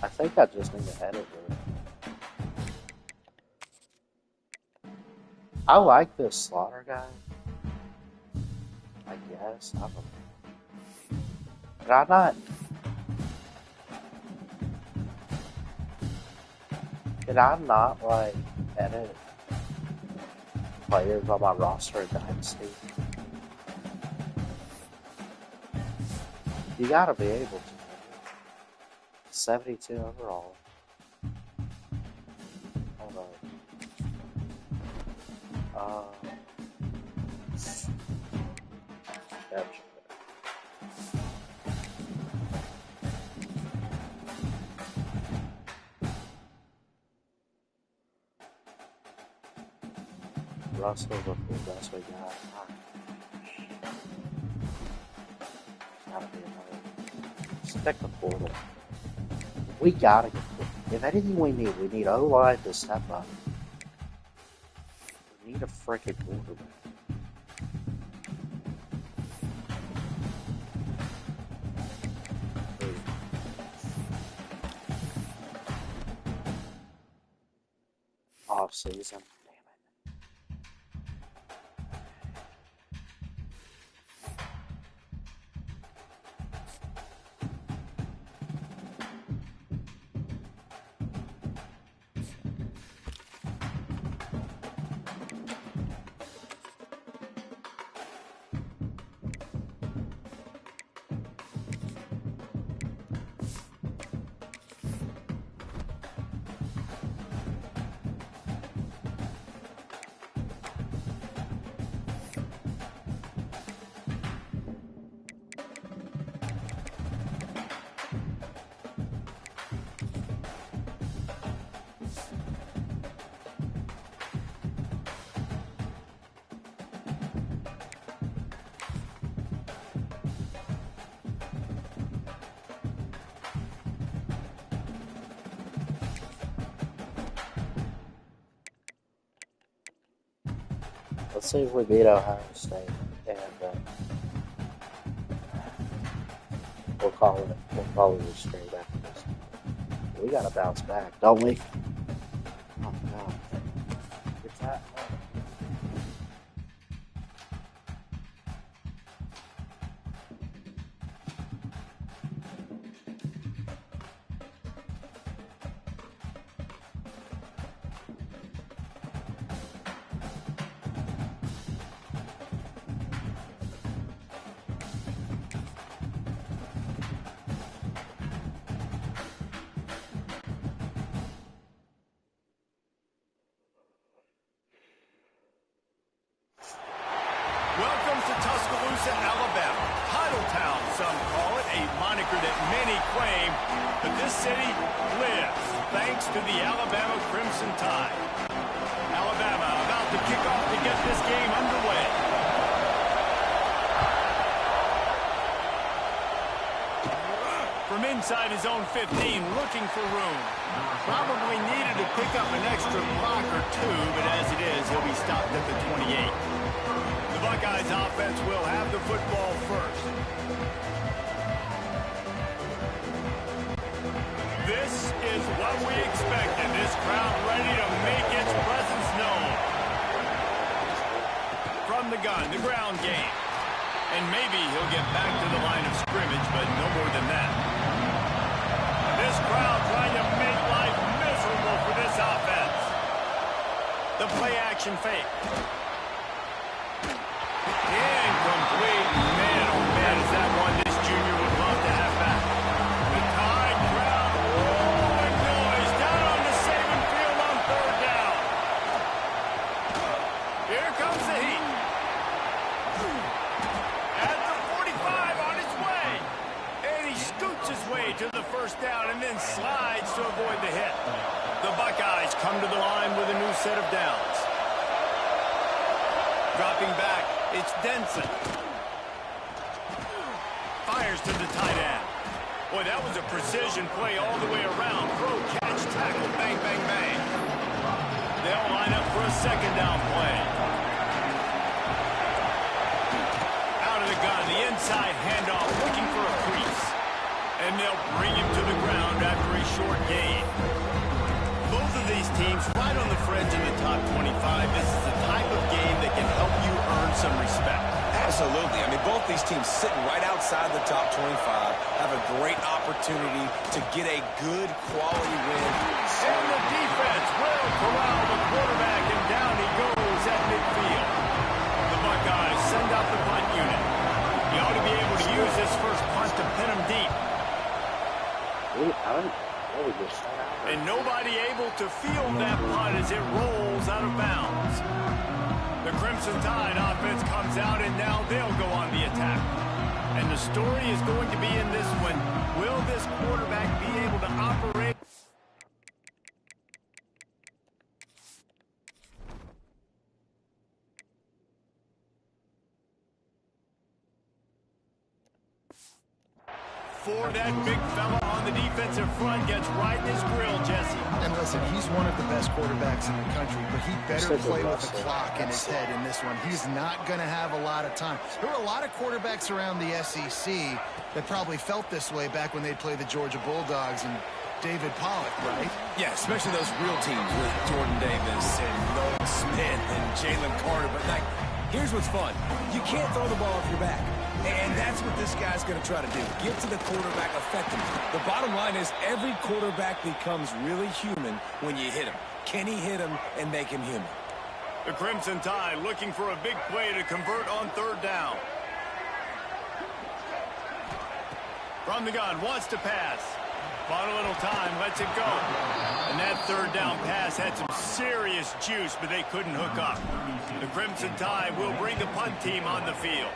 I think I just need to edit it. I like this Slaughter guy. I guess. I don't know. But I'm not. Did I not, like, edit players on my roster in Dynasty? You gotta be able to. 72 overall. Hold on. Gotcha. Russell's the best we got. Gotta be another. Stick the portal. We gotta get. If anything we need O-line to step up. We need a freaking quarterback. Off season. Let's see if we beat Ohio State, and we'll call it straight after this. We gotta bounce back, don't we? Oh God, it's that hard. city lives thanks to the Alabama Crimson Tide. Alabama about to kick off to get this game underway. From inside his own 15, looking for room. Probably needed to pick up an extra block or two, but as it is, he'll be stopped at the 28. The Buckeyes offense will have the football first. This is what we expected. This crowd ready to make its presence known. From the gun, the ground game. And maybe he'll get back to the line of scrimmage, but no more than that. This crowd trying to make life miserable for this offense. The play action fake. Incomplete. Man, oh man, is that one this junior would love to have back. The Tide crowd, rolling noise down on the Saban field on third down. Here comes the heat. At the 45 on his way. And he scoots his way to the first down and then slides to avoid the hit. The Buckeyes come to the line with a new set of downs. Dropping back, it's Denson. Fires to the tight end. Boy, that was a precision play all the way around. Throw, catch, tackle, bang, bang, bang. They'll line up for a second down play. Out of the gun, the inside handoff, looking for a crease. And they'll bring him to the ground after a short gain. Both of these teams right on the fringe in the top 25. This is the type of game that can help you earn some respect. Absolutely. I mean, both these teams sitting right outside the top 25 have a great opportunity to get a good quality win. And the defense will corral the quarterback, and down he goes at midfield. The Buckeyes send out the punt unit. He ought to be able to use this first punt to pin him deep. And nobody able to field that punt as it rolls out of bounds. The Crimson Tide offense comes out, and now they'll go on the attack. And the story is going to be in this one. Will this quarterback be able to operate? For that big fella on the defensive front gets right in his grill, Jesse. And listen, he's one of the best quarterbacks in the country, but he better play with the clock in his head in this one. He's not going to have a lot of time. There were a lot of quarterbacks around the SEC that probably felt this way back when they played the Georgia Bulldogs and David Pollock, right? Yeah, especially those real teams with Jordan Davis and Nolan Smith and Jalen Carter. But, like, here's what's fun. You can't throw the ball off your back. And that's what this guy's going to try to do. Get to the quarterback effectively. The bottom line is every quarterback becomes really human when you hit him. Can he hit him and make him human? The Crimson Tide looking for a big play to convert on third down. From the gun, wants to pass. Bought a little time, lets it go. And that third down pass had some serious juice, but they couldn't hook up. The Crimson Tide will bring the punt team on the field.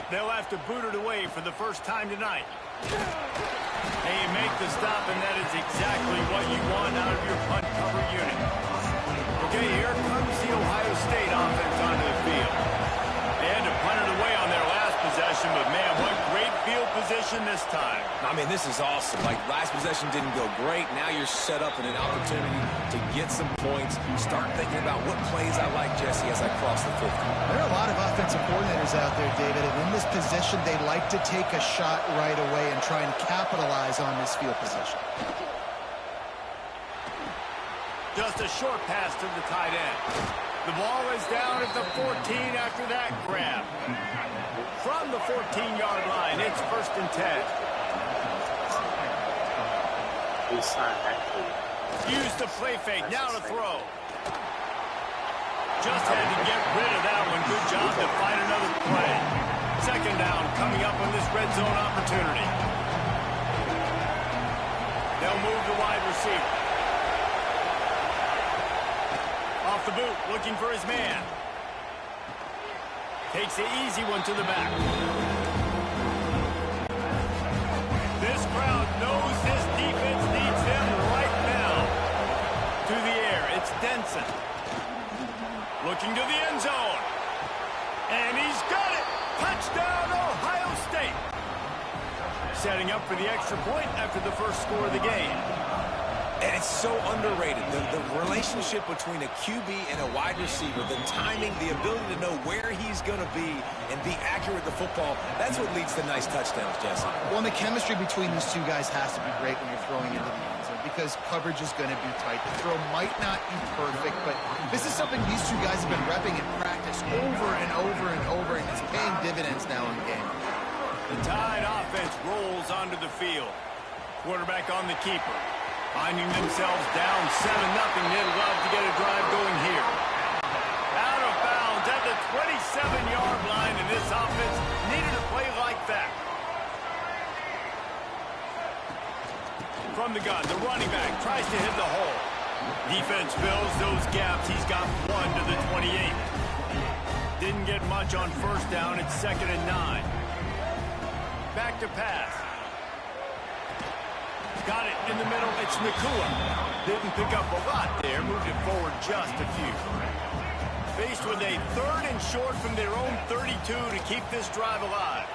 They'll have to boot it away for the first time tonight. And you make the stop, and that is exactly what you want out of your punt cover unit. Okay, here comes the Ohio State offense onto the field. They had to punt it away on their last possession, but man, what great field position this time. I mean, this is awesome. Like, last possession didn't go great. Now you're set up in an opportunity to get some points. Start thinking about what plays I like, Jesse, as I cross the 50. There are a lot of offensive coordinators out there, David, and in this position, they like to take a shot right away and try and capitalize on this field position. Just a short pass to the tight end. The ball is down at the 14 after that grab. From the 14-yard line, it's 1st and 10. Use the play fake, now to throw. Just had to get rid of that one. Good job to find another play. Second down coming up on this red zone opportunity. They'll move the wide receiver. Off the boot, looking for his man. Takes the easy one to the back. This crowd knows this defense Denson. Looking to the end zone. And he's got it. Touchdown, Ohio State. Setting up for the extra point after the first score of the game. And it's so underrated. The relationship between a QB and a wide receiver, the timing, the ability to know where he's going to be and be accurate with the football, that's what leads to nice touchdowns, Jesse. Well, and the chemistry between these two guys has to be great when you're throwing into the end zone because coverage is going to be tight. The throw might not be perfect, but this is something these two guys have been repping in practice over and over and over, and it's paying dividends now in the game. The Tide offense rolls onto the field. Quarterback on the keeper. Finding themselves down 7-0, they'd love to get a drive going here. Out of bounds at the 27-yard line, and this offense needed a play like that. From the gun, the running back tries to hit the hole. Defense fills those gaps. He's got 1 to the 28. Didn't get much on first down. It's 2nd and 9. Back to pass. Got it in the middle. It's Nakua. Didn't pick up a lot there. Moved it forward just a few. Faced with a 3rd and short from their own 32 to keep this drive alive.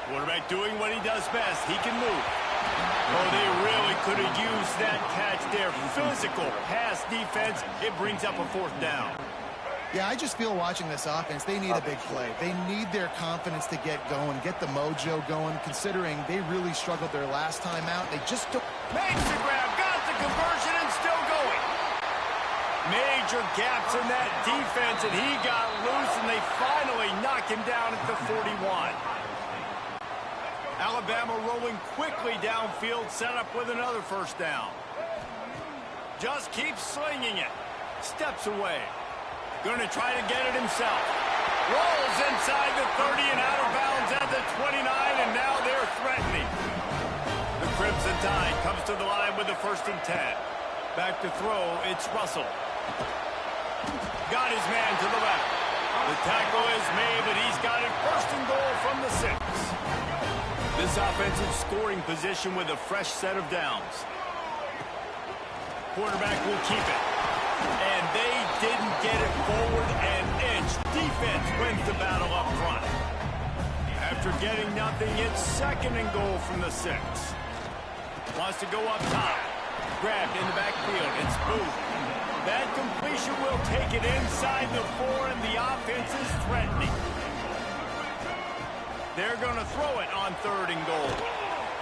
Quarterback doing what he does best. He can move. Oh, they really could have used that catch there. Physical pass defense. It brings up a 4th down. Yeah, I just feel watching this offense, they need a big play. They need their confidence to get going, get the mojo going, considering they really struggled their last time out. They just don't... Makes the grab, got the conversion, and still going. Major gaps in that defense, and he got loose, and they finally knock him down at the 41. Alabama rolling quickly downfield, set up with another 1st down. Just keeps slinging it. Steps away. Going to try to get it himself. Rolls inside the 30 and out of bounds at the 29, and now they're threatening. The Crimson Tide comes to the line with the 1st and 10. Back to throw, it's Russell. Got his man to the left. The tackle is made, but he's got it 1st and goal from the 6. This offensive scoring position with a fresh set of downs. Quarterback will keep it. And they didn't get it forward an inch. Defense wins the battle up front. After getting nothing, it's 2nd and goal from the 6. Wants to go up top. Grabbed in the backfield. It's Booth. That completion will take it inside the 4, and the offense is threatening. They're going to throw it on 3rd and goal.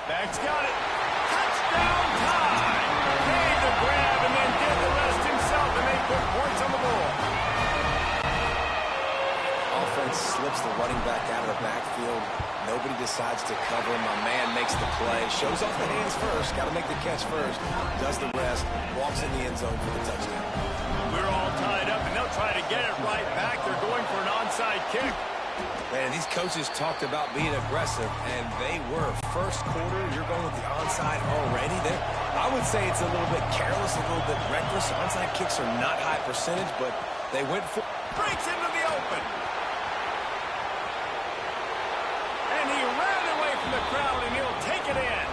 Back's got it. Touchdown time. Made the grab and then did the rest himself, and they put points on the board. Offense slips the running back out of the backfield. Nobody decides to cover him. My man makes the play. Shows off the hands first. Got to make the catch first. Does the rest. Walks in the end zone for the touchdown. We're all tied up, and they'll try to get it right back. They're going for an onside kick. Man, these coaches talked about being aggressive, and they were. First quarter, you're going with the onside already. I would say it's a little bit careless, a little bit reckless. Onside kicks are not high percentage, but they went for... Breaks into the open. And he ran away from the crowd, and he'll take it in.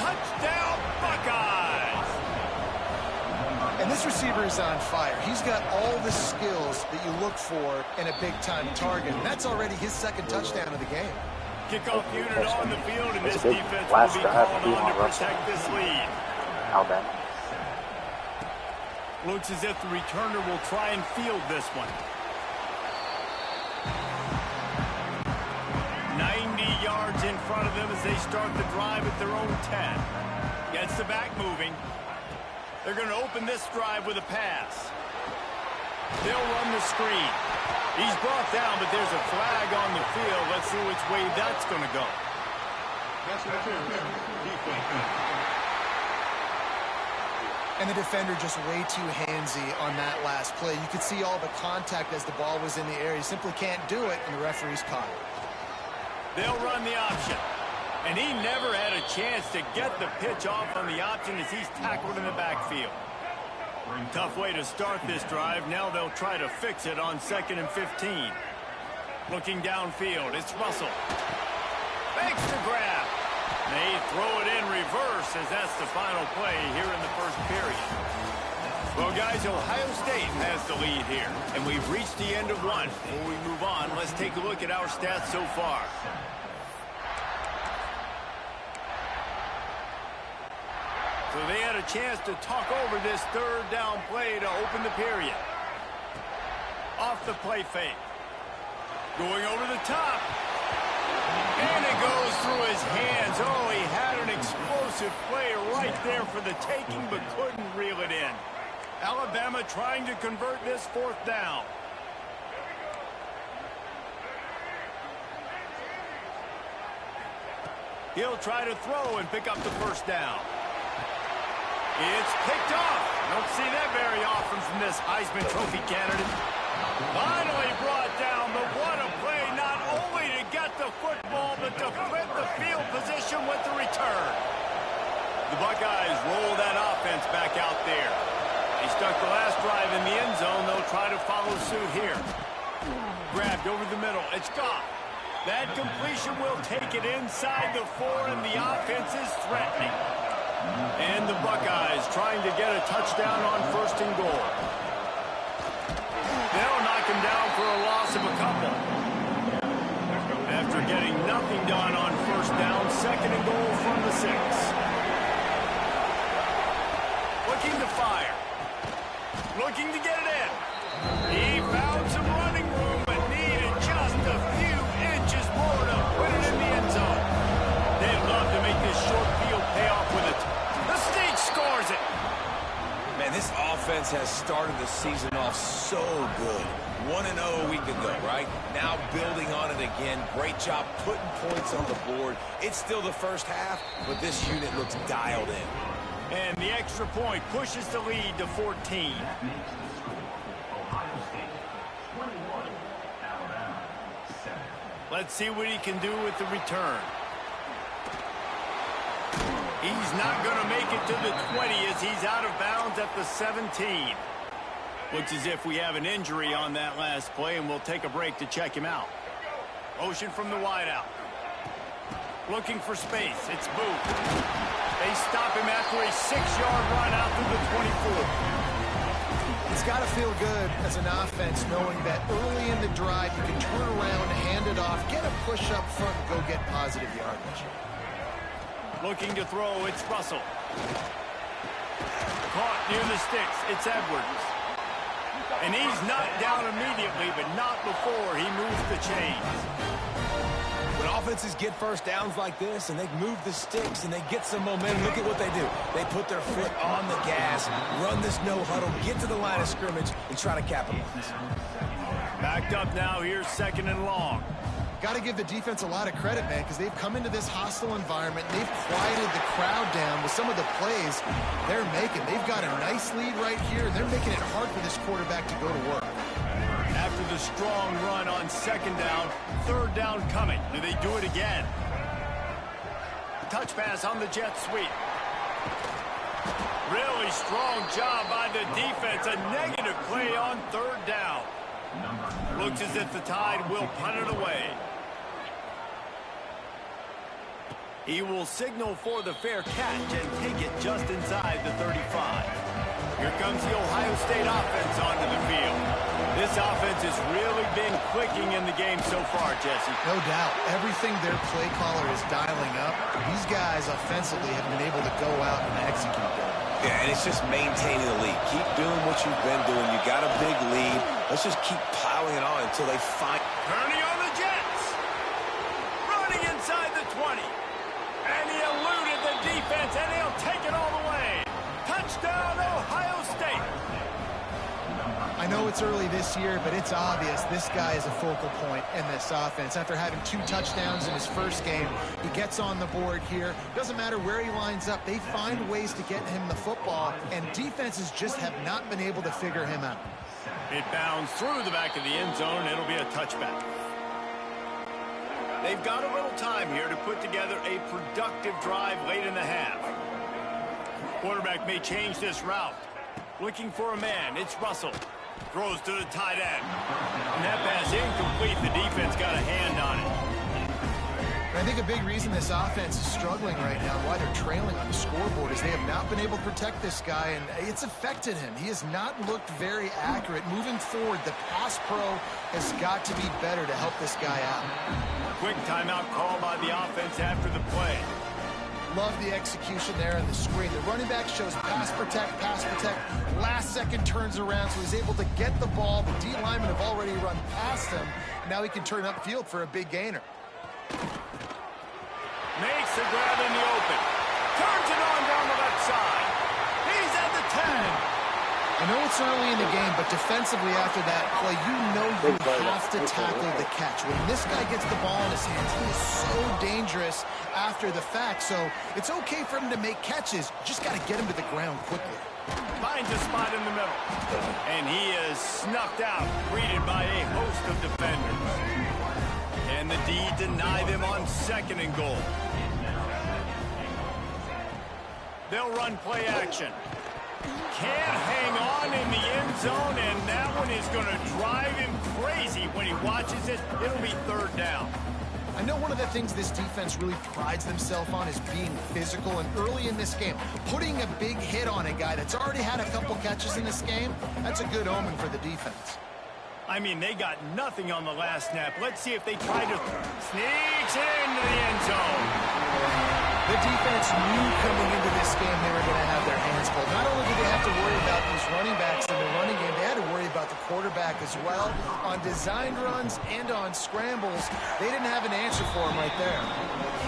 Touchdown, Buckeyes. And this receiver is on fire. He's got all the skills that you look for in a big-time target. And that's already his 2nd touchdown of the game. Kickoff unit on the field, and this defense will be called on to protect this lead. Alabama. Looks as if the returner will try and field this one. 90 yards in front of them as they start the drive at their own 10. Gets the back moving. They're going to open this drive with a pass. They'll run the screen. He's brought down, but there's a flag on the field. Let's see which way that's going to go. And the defender just way too handsy on that last play. You could see all the contact as the ball was in the air. He simply can't do it, and the referee's caught it. They'll run the option. And he never had a chance to get the pitch off on the option as he's tackled in the backfield. Tough way to start this drive. Now they'll try to fix it on 2nd and 15. Looking downfield, it's Russell. Makes the grab. They throw it in reverse as that's the final play here in the 1st period. Well, guys, Ohio State has the lead here, and we've reached the end of one. Before we move on, let's take a look at our stats so far. So they had a chance to talk over this third down play to open the period. Off the play fake. Going over the top. And it goes through his hands. Oh, he had an explosive play right there for the taking, but couldn't reel it in. Alabama trying to convert this fourth down. He'll try to throw and pick up the first down. It's picked off. Don't see that very often from this Heisman Trophy candidate. Finally brought down, but what a play, not only to get the football, but to flip the field position with the return. The Buckeyes roll that offense back out there. They stuck the last drive in the end zone. They'll try to follow suit here. Grabbed over the middle. It's Goff. That completion will take it inside the 4, and the offense is threatening. And the Buckeyes trying to get a touchdown on 1st and goal. They'll knock him down for a loss of a couple. After getting nothing done on 1st down, 2nd and goal from the 6. Looking to fire. Looking to get it in. He found some running room, but needed just a few inches more to put it in the end zone. They'd love to make this short field pay off with it. The State scores it. Man, this offense has started the season off so good. 1-0 a week ago, right? Now building on it again. Great job putting points on the board. It's still the first half, but this unit looks dialed in. And the extra point pushes the lead to 14. Ohio State 21, Alabama 7. Let's see what he can do with the return. He's not going to make it to the 20 as he's out of bounds at the 17. Looks as if we have an injury on that last play, and we'll take a break to check him out. Motion from the wideout. Looking for space. It's Booth. They stop him after a 6-yard run out through the 24. It's got to feel good as an offense knowing that early in the drive you can turn around, hand it off, get a push up front, and go get positive yardage. Looking to throw, it's Russell. Caught near the sticks, it's Edwards. And he's knocked down immediately, but not before he moves the chains. When offenses get first downs like this and they move the sticks and they get some momentum, look at what they do. They put their foot on the gas, run this no huddle, get to the line of scrimmage, and try to capitalize. Backed up now, here's 2nd and long. Got to give the defense a lot of credit, man, because they've come into this hostile environment. They've quieted the crowd down with some of the plays they're making. They've got a nice lead right here, and they're making it hard for this quarterback to go to work. After the strong run on 2nd down, 3rd down coming. Do they do it again? Touch pass on the jet sweep. Really strong job by the defense. A negative play on 3rd down. Looks as if the Tide will punt it away. He will signal for the fair catch and take it just inside the 35. Here comes the Ohio State offense onto the field. This offense has really been clicking in the game so far, Jesse. No doubt. Everything their play caller is dialing up, these guys offensively have been able to go out and execute that. Yeah, and it's just maintaining the lead. Keep doing what you've been doing. You got a big lead. Let's just keep piling it on until they find... Turning on the Jets. Running inside the 20. And he eluded the defense, and he'll take it all the way. Touchdown, Ohio State. I know it's early this year, but it's obvious this guy is a focal point in this offense. After having 2 touchdowns in his first game, he gets on the board here. Doesn't matter where he lines up. They find ways to get him the football, and defenses just have not been able to figure him out. It bounds through the back of the end zone, and it'll be a touchback. They've got a little time here to put together a productive drive late in the half. Quarterback may change this route. Looking for a man, it's Russell. Throws to the tight end. And that pass incomplete. The defense got a hand on it. I think a big reason this offense is struggling right now and why they're trailing on the scoreboard is they have not been able to protect this guy, and it's affected him. He has not looked very accurate. Moving forward, the pass pro has got to be better to help this guy out. Quick timeout call by the offense after the play. Love the execution there on the screen. The running back shows pass protect, last second turns around, so he's able to get the ball. The D linemen have already run past him. Now he can turn upfield for a big gainer. Makes the grab in the open. Turns it on down the left side. He's at the 10. I know it's early in the game, but defensively after that play, you know you have to tackle the catch. When this guy gets the ball in his hands, he is so dangerous after the fact. So it's okay for him to make catches. Just got to get him to the ground quickly. Finds a spot in the middle. And he is snuffed out, greeted by a host of defenders. Can the D deny them on 2nd and goal? They'll run play action. Can't hang on in the end zone, and that one is going to drive him crazy when he watches it. It'll be 3rd down. I know one of the things this defense really prides themselves on is being physical, and early in this game, putting a big hit on a guy that's already had a couple catches in this game, that's a good omen for the defense. I mean, they got nothing on the last snap. Let's see if they try to sneak into the end zone. The defense knew coming into this game they were going to have their hands full. Not only did they have to worry about these running backs in the running game, they had to worry about the quarterback as well. On designed runs and on scrambles, they didn't have an answer for him right there.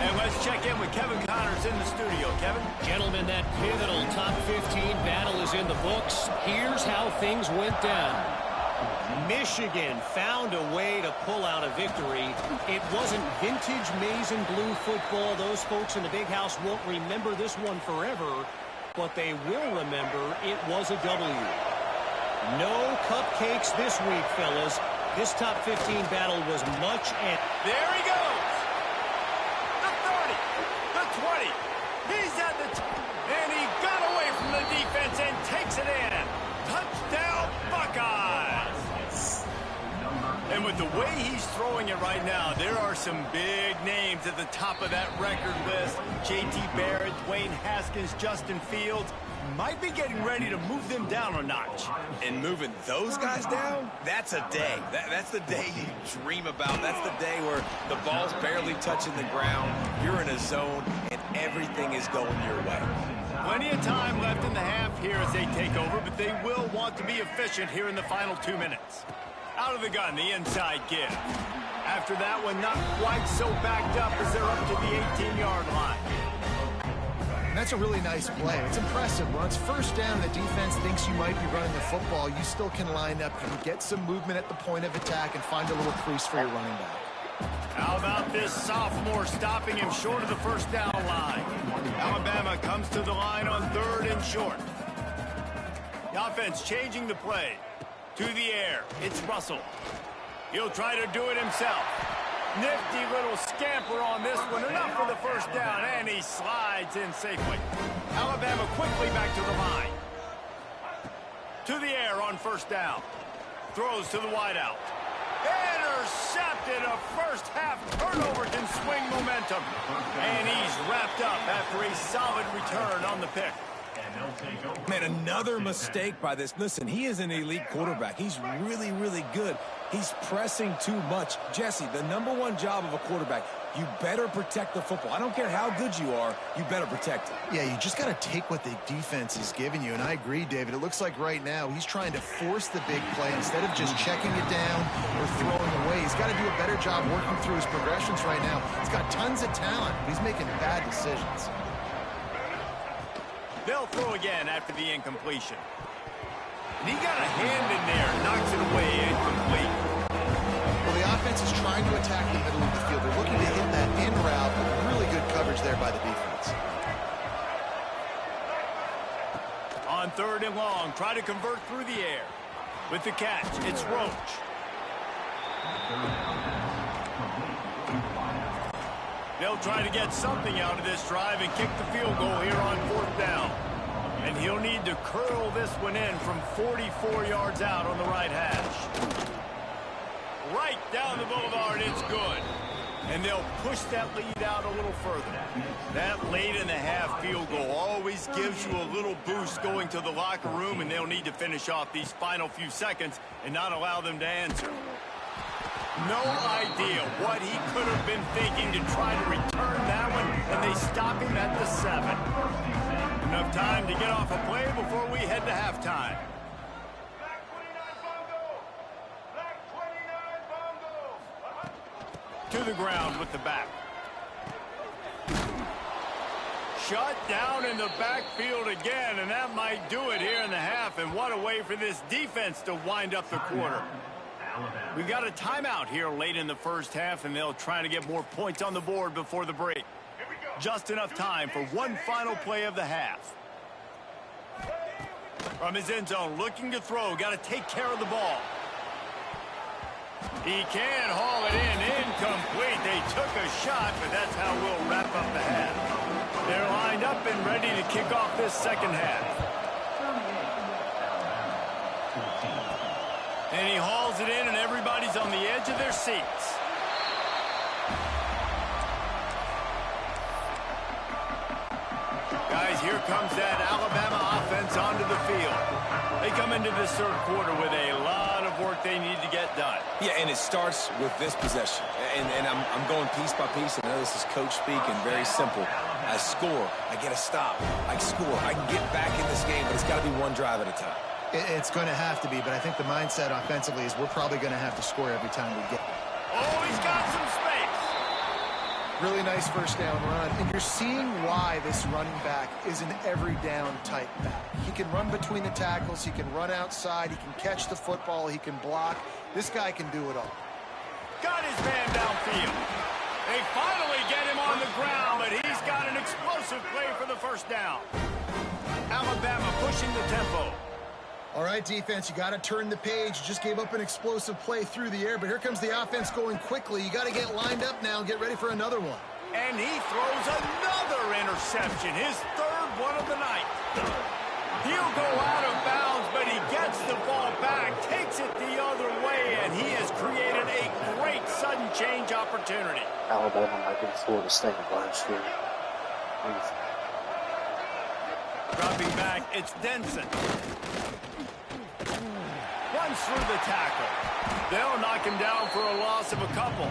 And let's check in with Kevin Connors in the studio. Kevin? Gentlemen, that pivotal top 15 battle is in the books. Here's how things went down. Michigan found a way to pull out a victory. It wasn't vintage maize and blue football. Those folks in the big house won't remember this one forever, but they will remember it was a W. No cupcakes this week, fellas. This top 15 battle was much and... There he goes! The 30, the 20, he's at the... and he got away from the defense and takes it in. Touchdown, Buckeyes! And with the way he's throwing it right now, there are some big names at the top of that record list. J.T. Barrett, Dwayne Haskins, Justin Fields might be getting ready to move them down a notch. And moving those guys down, that's a day. That's the day you dream about. That's the day where the ball's barely touching the ground, you're in a zone, and everything is going your way. Plenty of time left in the half here as they take over, but they will want to be efficient here in the final 2 minutes. Out of the gun, the inside give. After that one, not quite so backed up as they're up to the 18-yard line. And that's a really nice play. It's impressive. When it's 1st down and the defense thinks you might be running the football, you still can line up and get some movement at the point of attack and find a little crease for your running back. How about this sophomore stopping him short of the 1st down line? Alabama comes to the line on 3rd and short. The offense changing the play. To the air, it's Russell. He'll try to do it himself. Nifty little scamper on this one, enough for the 1st down, and he slides in safely. Alabama quickly back to the line. To the air on 1st down. Throws to the wideout. Intercepted. A 1st half turnover can swing momentum. And he's wrapped up after a solid return on the pick. Man, another mistake by this. Listen, he is an elite quarterback. He's really, really good. He's pressing too much. Jesse, the #1 job of a quarterback, you better protect the football. I don't care how good you are, you better protect it. Yeah, you just got to take what the defense is giving you, and I agree, David. It looks like right now he's trying to force the big play instead of just checking it down or throwing away. He's got to do a better job working through his progressions right now. He's got tons of talent, but he's making bad decisions. They'll throw again after the incompletion. And he got a hand in there, knocks it away, incomplete. Well, the offense is trying to attack the middle of the field. They're looking to hit that in route, but really good coverage there by the defense. On 3rd and long, try to convert through the air. With the catch, it's Roach. They'll try to get something out of this drive and kick the field goal here on 4th down. And he'll need to curl this one in from 44 yards out on the right hash. Right down the boulevard, it's good. And they'll push that lead out a little further. That late-in-the-half field goal always gives you a little boost going to the locker room, and they'll need to finish off these final few seconds and not allow them to answer. No idea what he could have been thinking to try to return that one, and they stop him at the 7. Enough time to get off a play before we head to halftime. To the ground with the back. Shut down in the backfield again, and that might do it here in the half. And what a way for this defense to wind up the quarter. We got a timeout here late in the first half, and they'll try to get more points on the board before the break. Just enough time for one final play of the half. From his end zone, looking to throw. Got to take care of the ball. He can haul it in. Incomplete. They took a shot, but that's how we'll wrap up the half. They're lined up and ready to kick off this second half. And he hauls it in, and everybody's on the edge of their seats. Guys, here comes that Alabama offense onto the field. They come into this third quarter with a lot of work they need to get done. Yeah, and it starts with this possession. And I'm going piece by piece. I know this is coach speak and very simple. I score. I get a stop. I score. I can get back in this game, but it's got to be one drive at a time. It's going to have to be, but I think the mindset offensively is we're probably going to have to score every time we get. Oh, he's got some space. Really nice first down run, and you're seeing why this running back is an every down type back. He can run between the tackles, he can run outside, he can catch the football, he can block. This guy can do it all. Got his man downfield. They finally get him on the ground, but he's got an explosive play for the first down. Alabama pushing the tempo. All right, defense, you got to turn the page. You just gave up an explosive play through the air, but here comes the offense going quickly. You got to get lined up now and get ready for another one. And he throws another interception, his third one of the night. He'll go out of bounds, but he gets the ball back, takes it the other way, and he has created a great sudden change opportunity. Alabama might be Florida State last year. Dropping back, it's Denson. Runs through the tackle. They'll knock him down for a loss of a couple.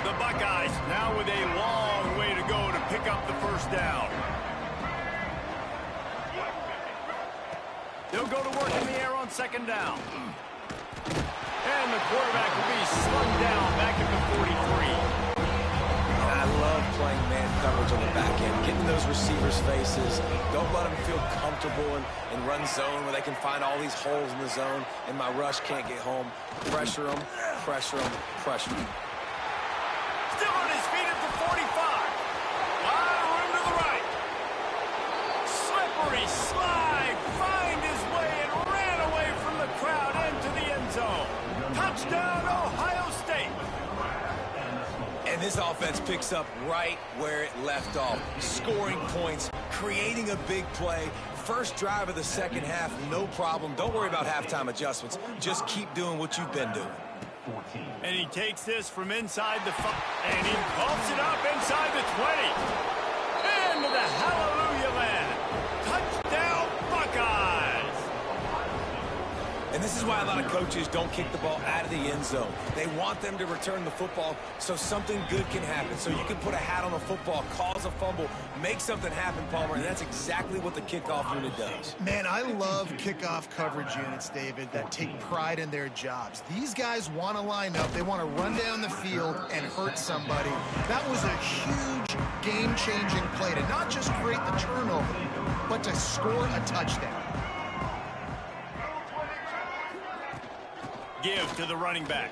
The Buckeyes now with a long way to go to pick up the first down. They'll go to work in the air on second down. And the quarterback will be slung down back at the 43. I love playing man coverage on the back end, getting those receivers' faces. Don't let them feel comfortable in run zone where they can find all these holes in the zone and my rush can't get home. Pressure them, pressure them, pressure them. Still on his feet at the 45. Lot of room to the right. Slippery slide. Find his way and ran away from the crowd into the end zone. Touchdown, Ohio State. And this offense picks up right where it left off. Scoring points, creating a big play. First drive of the second half, no problem. Don't worry about halftime adjustments. Just keep doing what you've been doing. And he takes this from inside the 5, and he pumps it up inside the 20. Into the hallelujah land. Touchdown, Buckeyes. And this is why a lot of coaches don't kick the ball out of the end zone. They want them to return the football so something good can happen. So you can put a hat on a football, cause a fumble, make something happen, Palmer, and that's exactly what the kickoff unit does. Man, I love kickoff coverage units, David, that take pride in their jobs. These guys want to line up. They want to run down the field and hurt somebody. That was a huge game-changing play to not just create the turnover, but to score a touchdown. Give to the running back.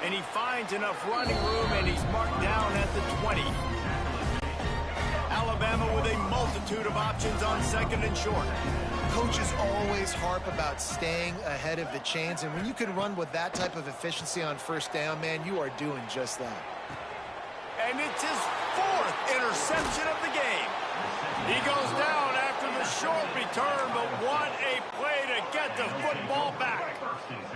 And he finds enough running room, and he's marked down at the 20. Alabama with a multitude of options on second and short. Coaches always harp about staying ahead of the chains, and when you can run with that type of efficiency on first down, man, you are doing just that. And it's his 4th interception of the game. He goes down after after the short return, but what a play to get the football back.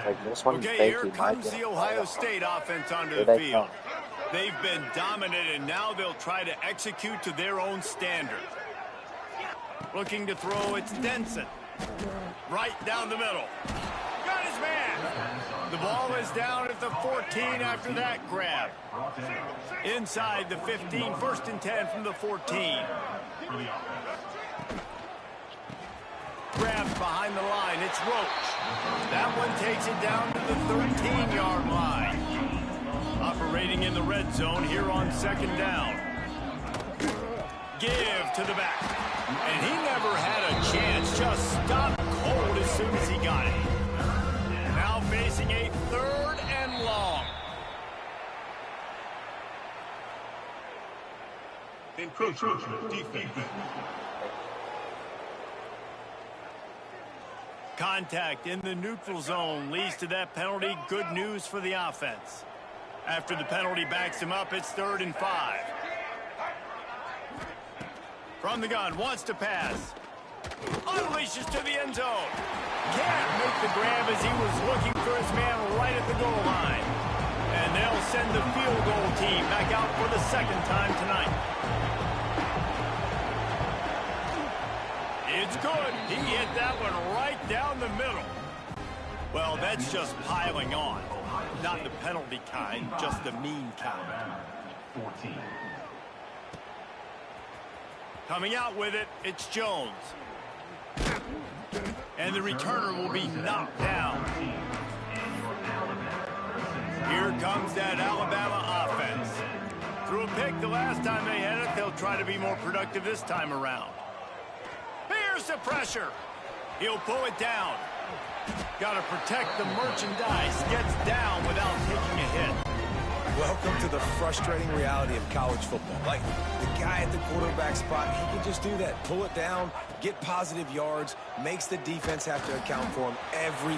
Like this one, Okay, think here he might comes get the a Ohio flag. State offense onto Here the they field. come. They've been dominant, and now they'll try to execute to their own standard. Looking to throw, it's Denson. Right down the middle. Got his man. The ball is down at the 14 after that grab. Inside the 15, 1st and 10 from the 14. Grabs behind the line, it's Roach. That one takes it down to the 13-yard line. Operating in the red zone here on 2nd down. Give to the back. And he never had a chance, just stopped cold as soon as he got it. Now facing a 3rd and long. Encroachment defense. Contact in the neutral zone leads to that penalty. Good news for the offense. After the penalty backs him up, it's 3rd and 5. From the gun, wants to pass. Unleashes to the end zone. Can't make the grab as he was looking for his man right at the goal line. And they'll send the field goal team back out for the 2nd time tonight. It's good. He hit that one right down the middle. Well, that's just piling on. Not the penalty kind, just the mean kind. 14. Coming out with it, it's Jones. And the returner will be knocked down. Here comes that Alabama offense. Threw a pick the last time they had it. They'll try to be more productive this time around. Here's the pressure. He'll pull it down. Got to protect the merchandise. Gets down without taking a hit. Welcome to the frustrating reality of college football. Like, the guy at the quarterback spot, he can just do that. Pull it down, get positive yards, makes the defense have to account for him every...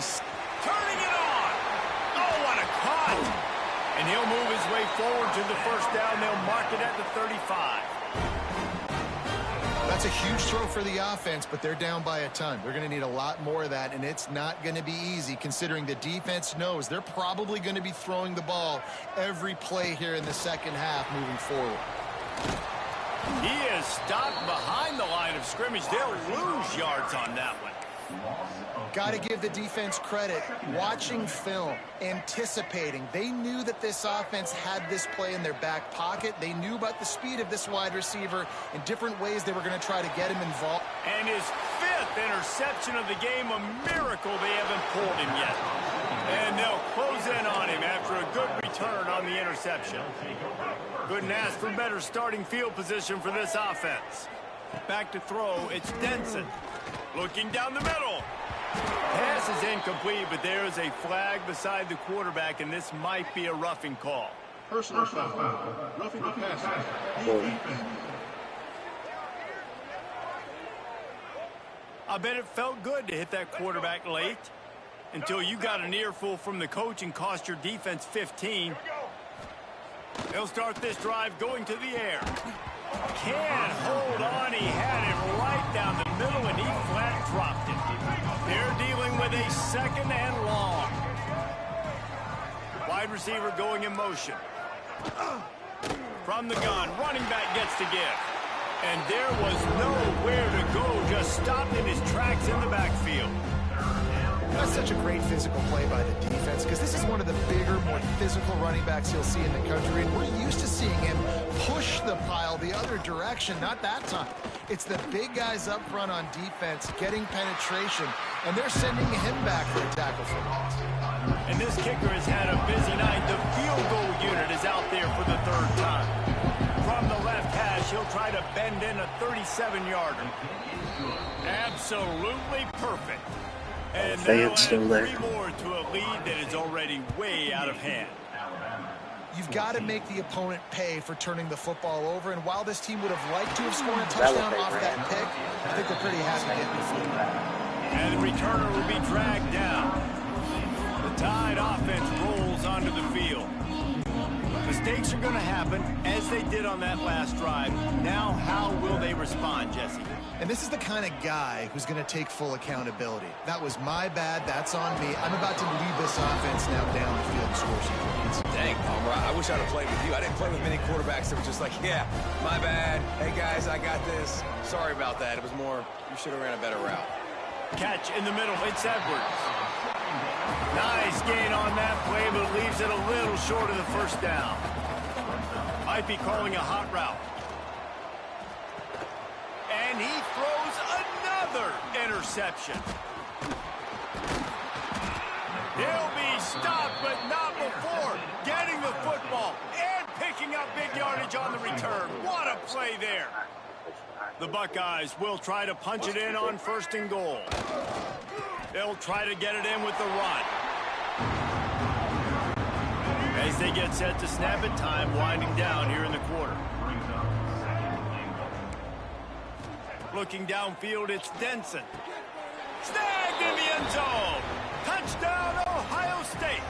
Turning it on. Oh, what a cut. And he'll move his way forward to the 1st down. They'll mark it at the 35. That's a huge throw for the offense, but they're down by a ton. They're going to need a lot more of that, and it's not going to be easy considering the defense knows they're probably going to be throwing the ball every play here in the 2nd half moving forward. He is stopped behind the line of scrimmage. They'll lose yards on that one. Got to give the defense credit. Watching film, anticipating. They knew that this offense had this play in their back pocket. They knew about the speed of this wide receiver and different ways they were going to try to get him involved. And his 5th interception of the game, a miracle they haven't pulled him yet. And they'll close in on him after a good return on the interception. Couldn't ask for better starting field position for this offense. Back to throw, it's Denson. Looking down the middle. Pass is incomplete, but there is a flag beside the quarterback, and this might be a roughing call. Personal foul. Roughing the passer. I bet it felt good to hit that quarterback late until you got an earful from the coach and cost your defense 15. They'll start this drive going to the air. Can't hold on. He had it right down the middle, and he flat dropped it. They're dealing with a 2nd and long. Wide receiver going in motion. From the gun, running back gets to give. And there was nowhere to go, just stopped in his tracks in the backfield. That's such a great physical play by the defense because this is one of the bigger, more physical running backs you'll see in the country, and we're used to seeing him push the pile the other direction. Not that time. It's the big guys up front on defense getting penetration, and they're sending him back for a tackle for loss. And this kicker has had a busy night. The field goal unit is out there for the 3rd time. From the left hash, he'll try to bend in a 37-yarder. Absolutely perfect. And they'll add 3 more to a lead that is already way out of hand. You've got to make the opponent pay for turning the football over, and while this team would have liked to have scored a touchdown off that pick, I think they're pretty happy getting the football. And the returner will be dragged down. The Tide offense rolls onto the field. Mistakes are going to happen, as they did on that last drive. Now, how will they respond, Jesse? And this is the kind of guy who's going to take full accountability. That was my bad. That's on me. I'm about to lead this offense now down the field and score some points. Dang, Palmer, I wish I'd have played with you. I didn't play with many quarterbacks that were just like, yeah, my bad. Hey, guys, I got this. Sorry about that. It was more, you should have ran a better route. Catch in the middle. It's Edwards. Nice gain on that play, but leaves it a little short of the first down. Might be calling a hot route. And he throws another interception. He'll be stopped, but not before getting the football and picking up big yardage on the return. What a play there. The Buckeyes will try to punch it in on 1st and goal. They'll try to get it in with the run. As they get set to snap it, time winding down here in the quarter. Looking downfield, it's Denson. Snagged in the end zone. Touchdown, Ohio State.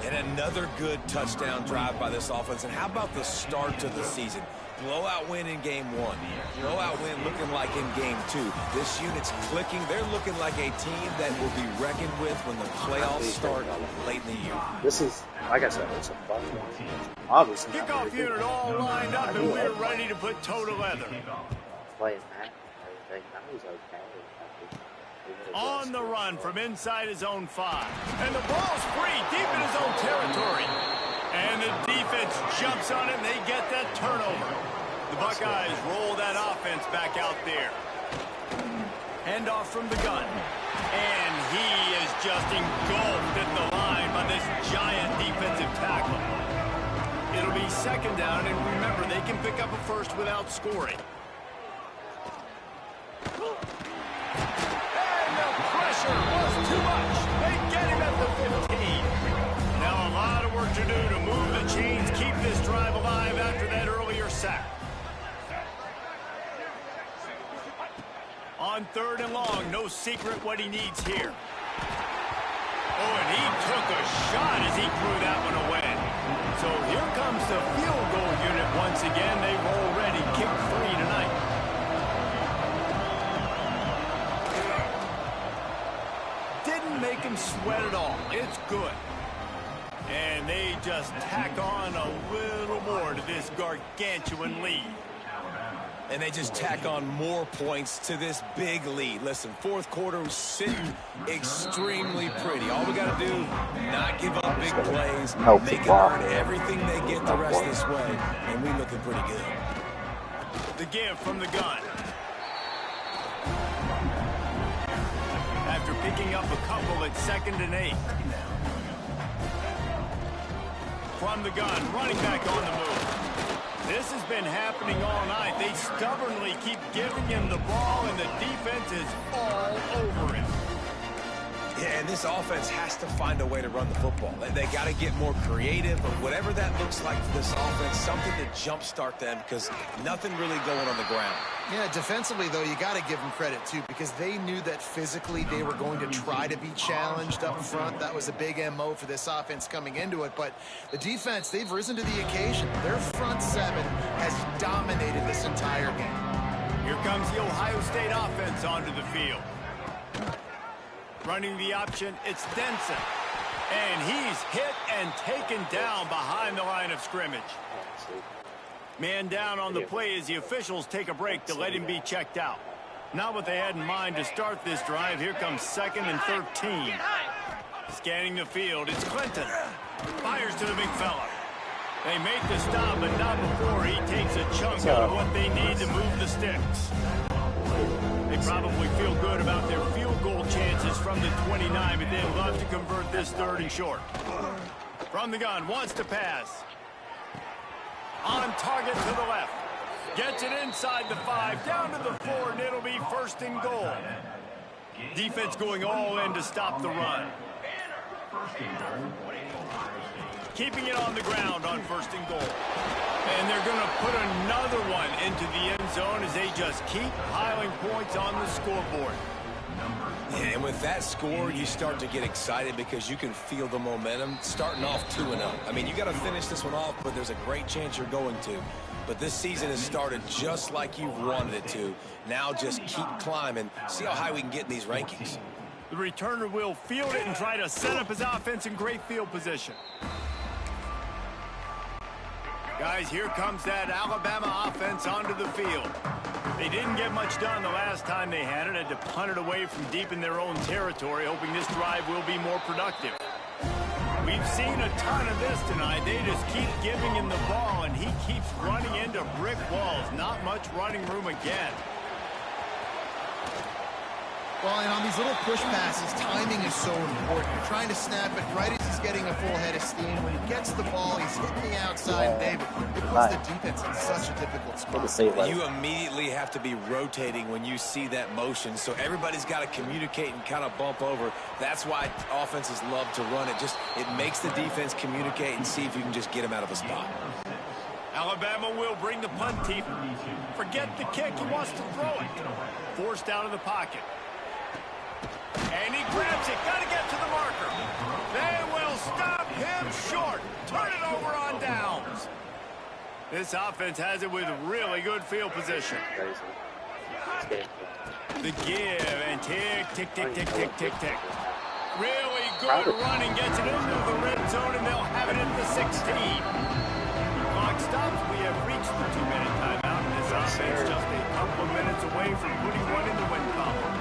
And another good touchdown drive by this offense. And how about the start to the season? Blowout win in game 1. Blowout win looking like in game 2. This unit's clicking. They're looking like a team that will be reckoned with when the playoffs start late in the year. This is, like I said, it's a fun one. Obviously, Kickoff unit all lined up, and we're ready to put toe to leather. Playing that and everything, that was okay. On the run from inside his own 5. And the ball's free, deep in his own territory. And the defense jumps on it, and they get that turnover. The Buckeyes roll that offense back out there. Handoff from the gun. And he is just engulfed at the line by this giant defensive tackle. It'll be 2nd down, and remember, they can pick up a first without scoring. And the pressure was too much. They get him at the 15. Now a lot of work to do to move the chains, keep this drive alive after that earlier sack. On 3rd and long, no secret what he needs here. Oh, and he took a shot as he threw that one away. So here comes the field goal unit once again. They've already kicked 3 tonight. Didn't make him sweat at all. It's good. And they just tack on a little more to this gargantuan lead. And they just tack on more points to this big lead. Listen, 4th quarter was sitting extremely pretty. All we got to do, not give up big plays, make it hard everything they get the rest of this way, and we looking pretty good. The give from the gun. After picking up a couple at 2nd and 8. From the gun, running back on the move. This has been happening all night. They stubbornly keep giving him the ball, and the defense is all over him. Yeah, and this offense has to find a way to run the football. They got to get more creative, or whatever that looks like for this offense, something to jumpstart them, because nothing really going on the ground. Yeah, defensively, though, you got to give them credit, too, because they knew that physically they were going to try to be challenged up front. That was a big MO for this offense coming into it. But the defense, they've risen to the occasion. Their front 7 has dominated this entire game. Here comes the Ohio State offense onto the field. Running the option, it's Denson. And he's hit and taken down behind the line of scrimmage. Man down on the play as the officials take a break to let him be checked out. Not what they had in mind to start this drive. Here comes 2nd and 13. Scanning the field, it's Clinton. Fires to the big fella. They make the stop, but not before he takes a chunk out of what they need to move the sticks. They probably feel good about their field goal chances from the 29, but they'd love to convert this 3rd and short. From the gun, wants to pass. On target to the left. Gets it inside the 5, down to the 4, and it'll be 1st and goal. Defense going all in to stop the run. Keeping it on the ground on 1st and goal. And they're going to put another one into the end zone as they just keep piling points on the scoreboard. Yeah, and with that score, you start to get excited because you can feel the momentum starting off 2-0. I mean, you got to finish this one off, but there's a great chance you're going to. But this season has started just like you've wanted it to. Now just keep climbing. See how high we can get in these rankings. The returner will field it and try to set up his offense in great field position. Guys, here comes that Alabama offense onto the field. They didn't get much done the last time they had it. Had to punt it away from deep in their own territory, hoping this drive will be more productive. We've seen a ton of this tonight. They just keep giving him the ball, and he keeps running into brick walls. Not much running room again. Well, and on these little push passes, timing is so important. You're trying to snap it right as he's getting a full head of steam. When he gets the ball, he's hitting the outside, David. It puts the defense in such a difficult spot. You immediately have to be rotating when you see that motion, so everybody's got to communicate and kind of bump over. That's why offenses love to run it. It makes the defense communicate and see if you can just get him out of a spot. Alabama will bring the punt team. Forget the kick. He wants to throw it. Forced out of the pocket. And he grabs it. Got to get to the marker. They will stop him short. Turn it over on downs. This offense has it with really good field position. The give and tick, tick, tick, tick, tick, tick, tick. Really good running. Gets it into the red zone, and they'll have it at the 16. Clock stops. We have reached the 2-minute timeout. This offense just a couple of minutes away from putting one in the win column.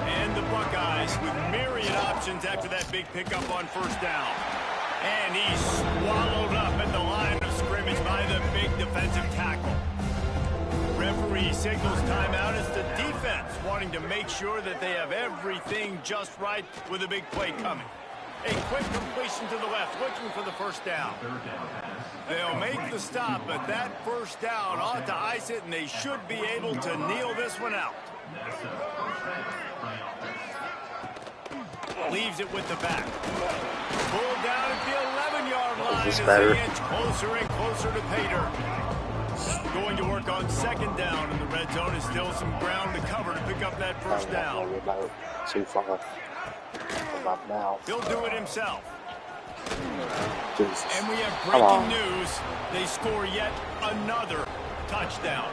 And the Buckeyes with myriad options after that big pickup on first down. And he's swallowed up at the line of scrimmage by the big defensive tackle. Referee signals timeout as the defense wanting to make sure that they have everything just right with a big play coming. A quick completion to the left, looking for the first down. They'll make the stop, but that first down ought to ice it, and they should be able to kneel this one out. Leaves it with the back. Pulled down at the 11-yard line as they inch closer and closer to pay dirt. Going to work on second down, and the red zone is still some ground to cover to pick up that first down. Too far. Now. He'll do it himself. Jesus. And we have breaking news. They score yet another touchdown.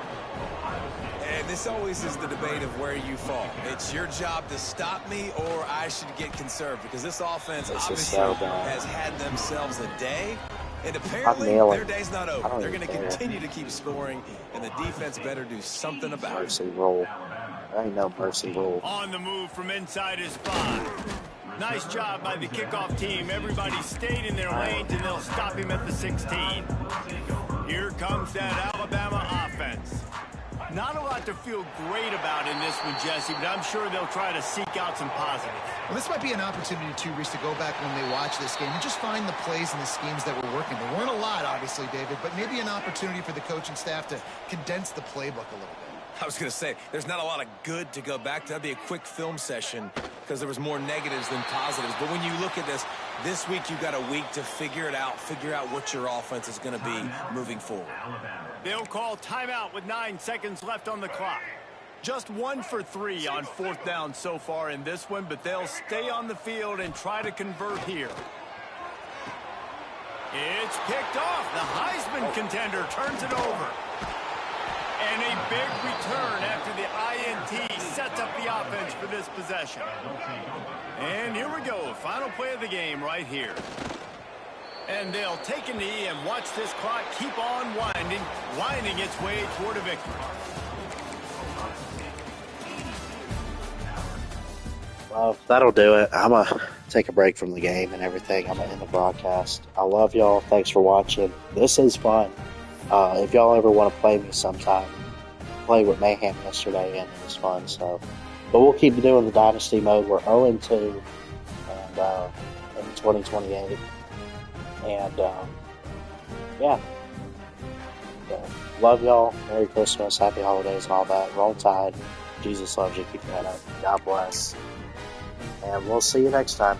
And this always is the debate of where you fall. It's your job to stop me, or I should get conserved, because this offense obviously has had themselves a day, and apparently their day's not over. They're going to continue to keep scoring, and the defense better do something about it. Mercy rule. There ain't no mercy rule. On the move from inside his 5. Nice job by the kickoff team. Everybody stayed in their lanes, and they'll stop him at the 16. Here comes that Alabama offense. Not a lot to feel great about in this one, Jesse, but I'm sure they'll try to seek out some positives. Well, this might be an opportunity, too, Reese, to go back when they watch this game and just find the plays and the schemes that were working. There weren't a lot, obviously, David, but maybe an opportunity for the coaching staff to condense the playbook a little bit. I was going to say, there's not a lot of good to go back to. That'd be a quick film session because there was more negatives than positives. But when you look at this week you've got a week to figure it out, figure out what your offense is going to be moving forward. They'll call timeout with 9 seconds left on the clock. Just 1 for 3 on fourth down so far in this one, but they'll stay on the field and try to convert here. It's picked off. The Heisman contender turns it over. And a big return after the INT sets up the offense for this possession. And here we go. Final play of the game right here. And they'll take a knee and watch this clock keep on winding its way toward a victory. Well, that'll do it. I'm going to take a break from the game and everything. I'm going to end the broadcast. I love y'all. Thanks for watching. This is fun. If y'all ever want to play me sometime, played with Mayhem yesterday and it was fun. So, but we'll keep doing the Dynasty mode. We're 0-2 and in 2028. And yeah. So, love y'all. Merry Christmas. Happy holidays and all that. Roll Tide. Jesus loves you. Keep your head up. God bless. And we'll see you next time.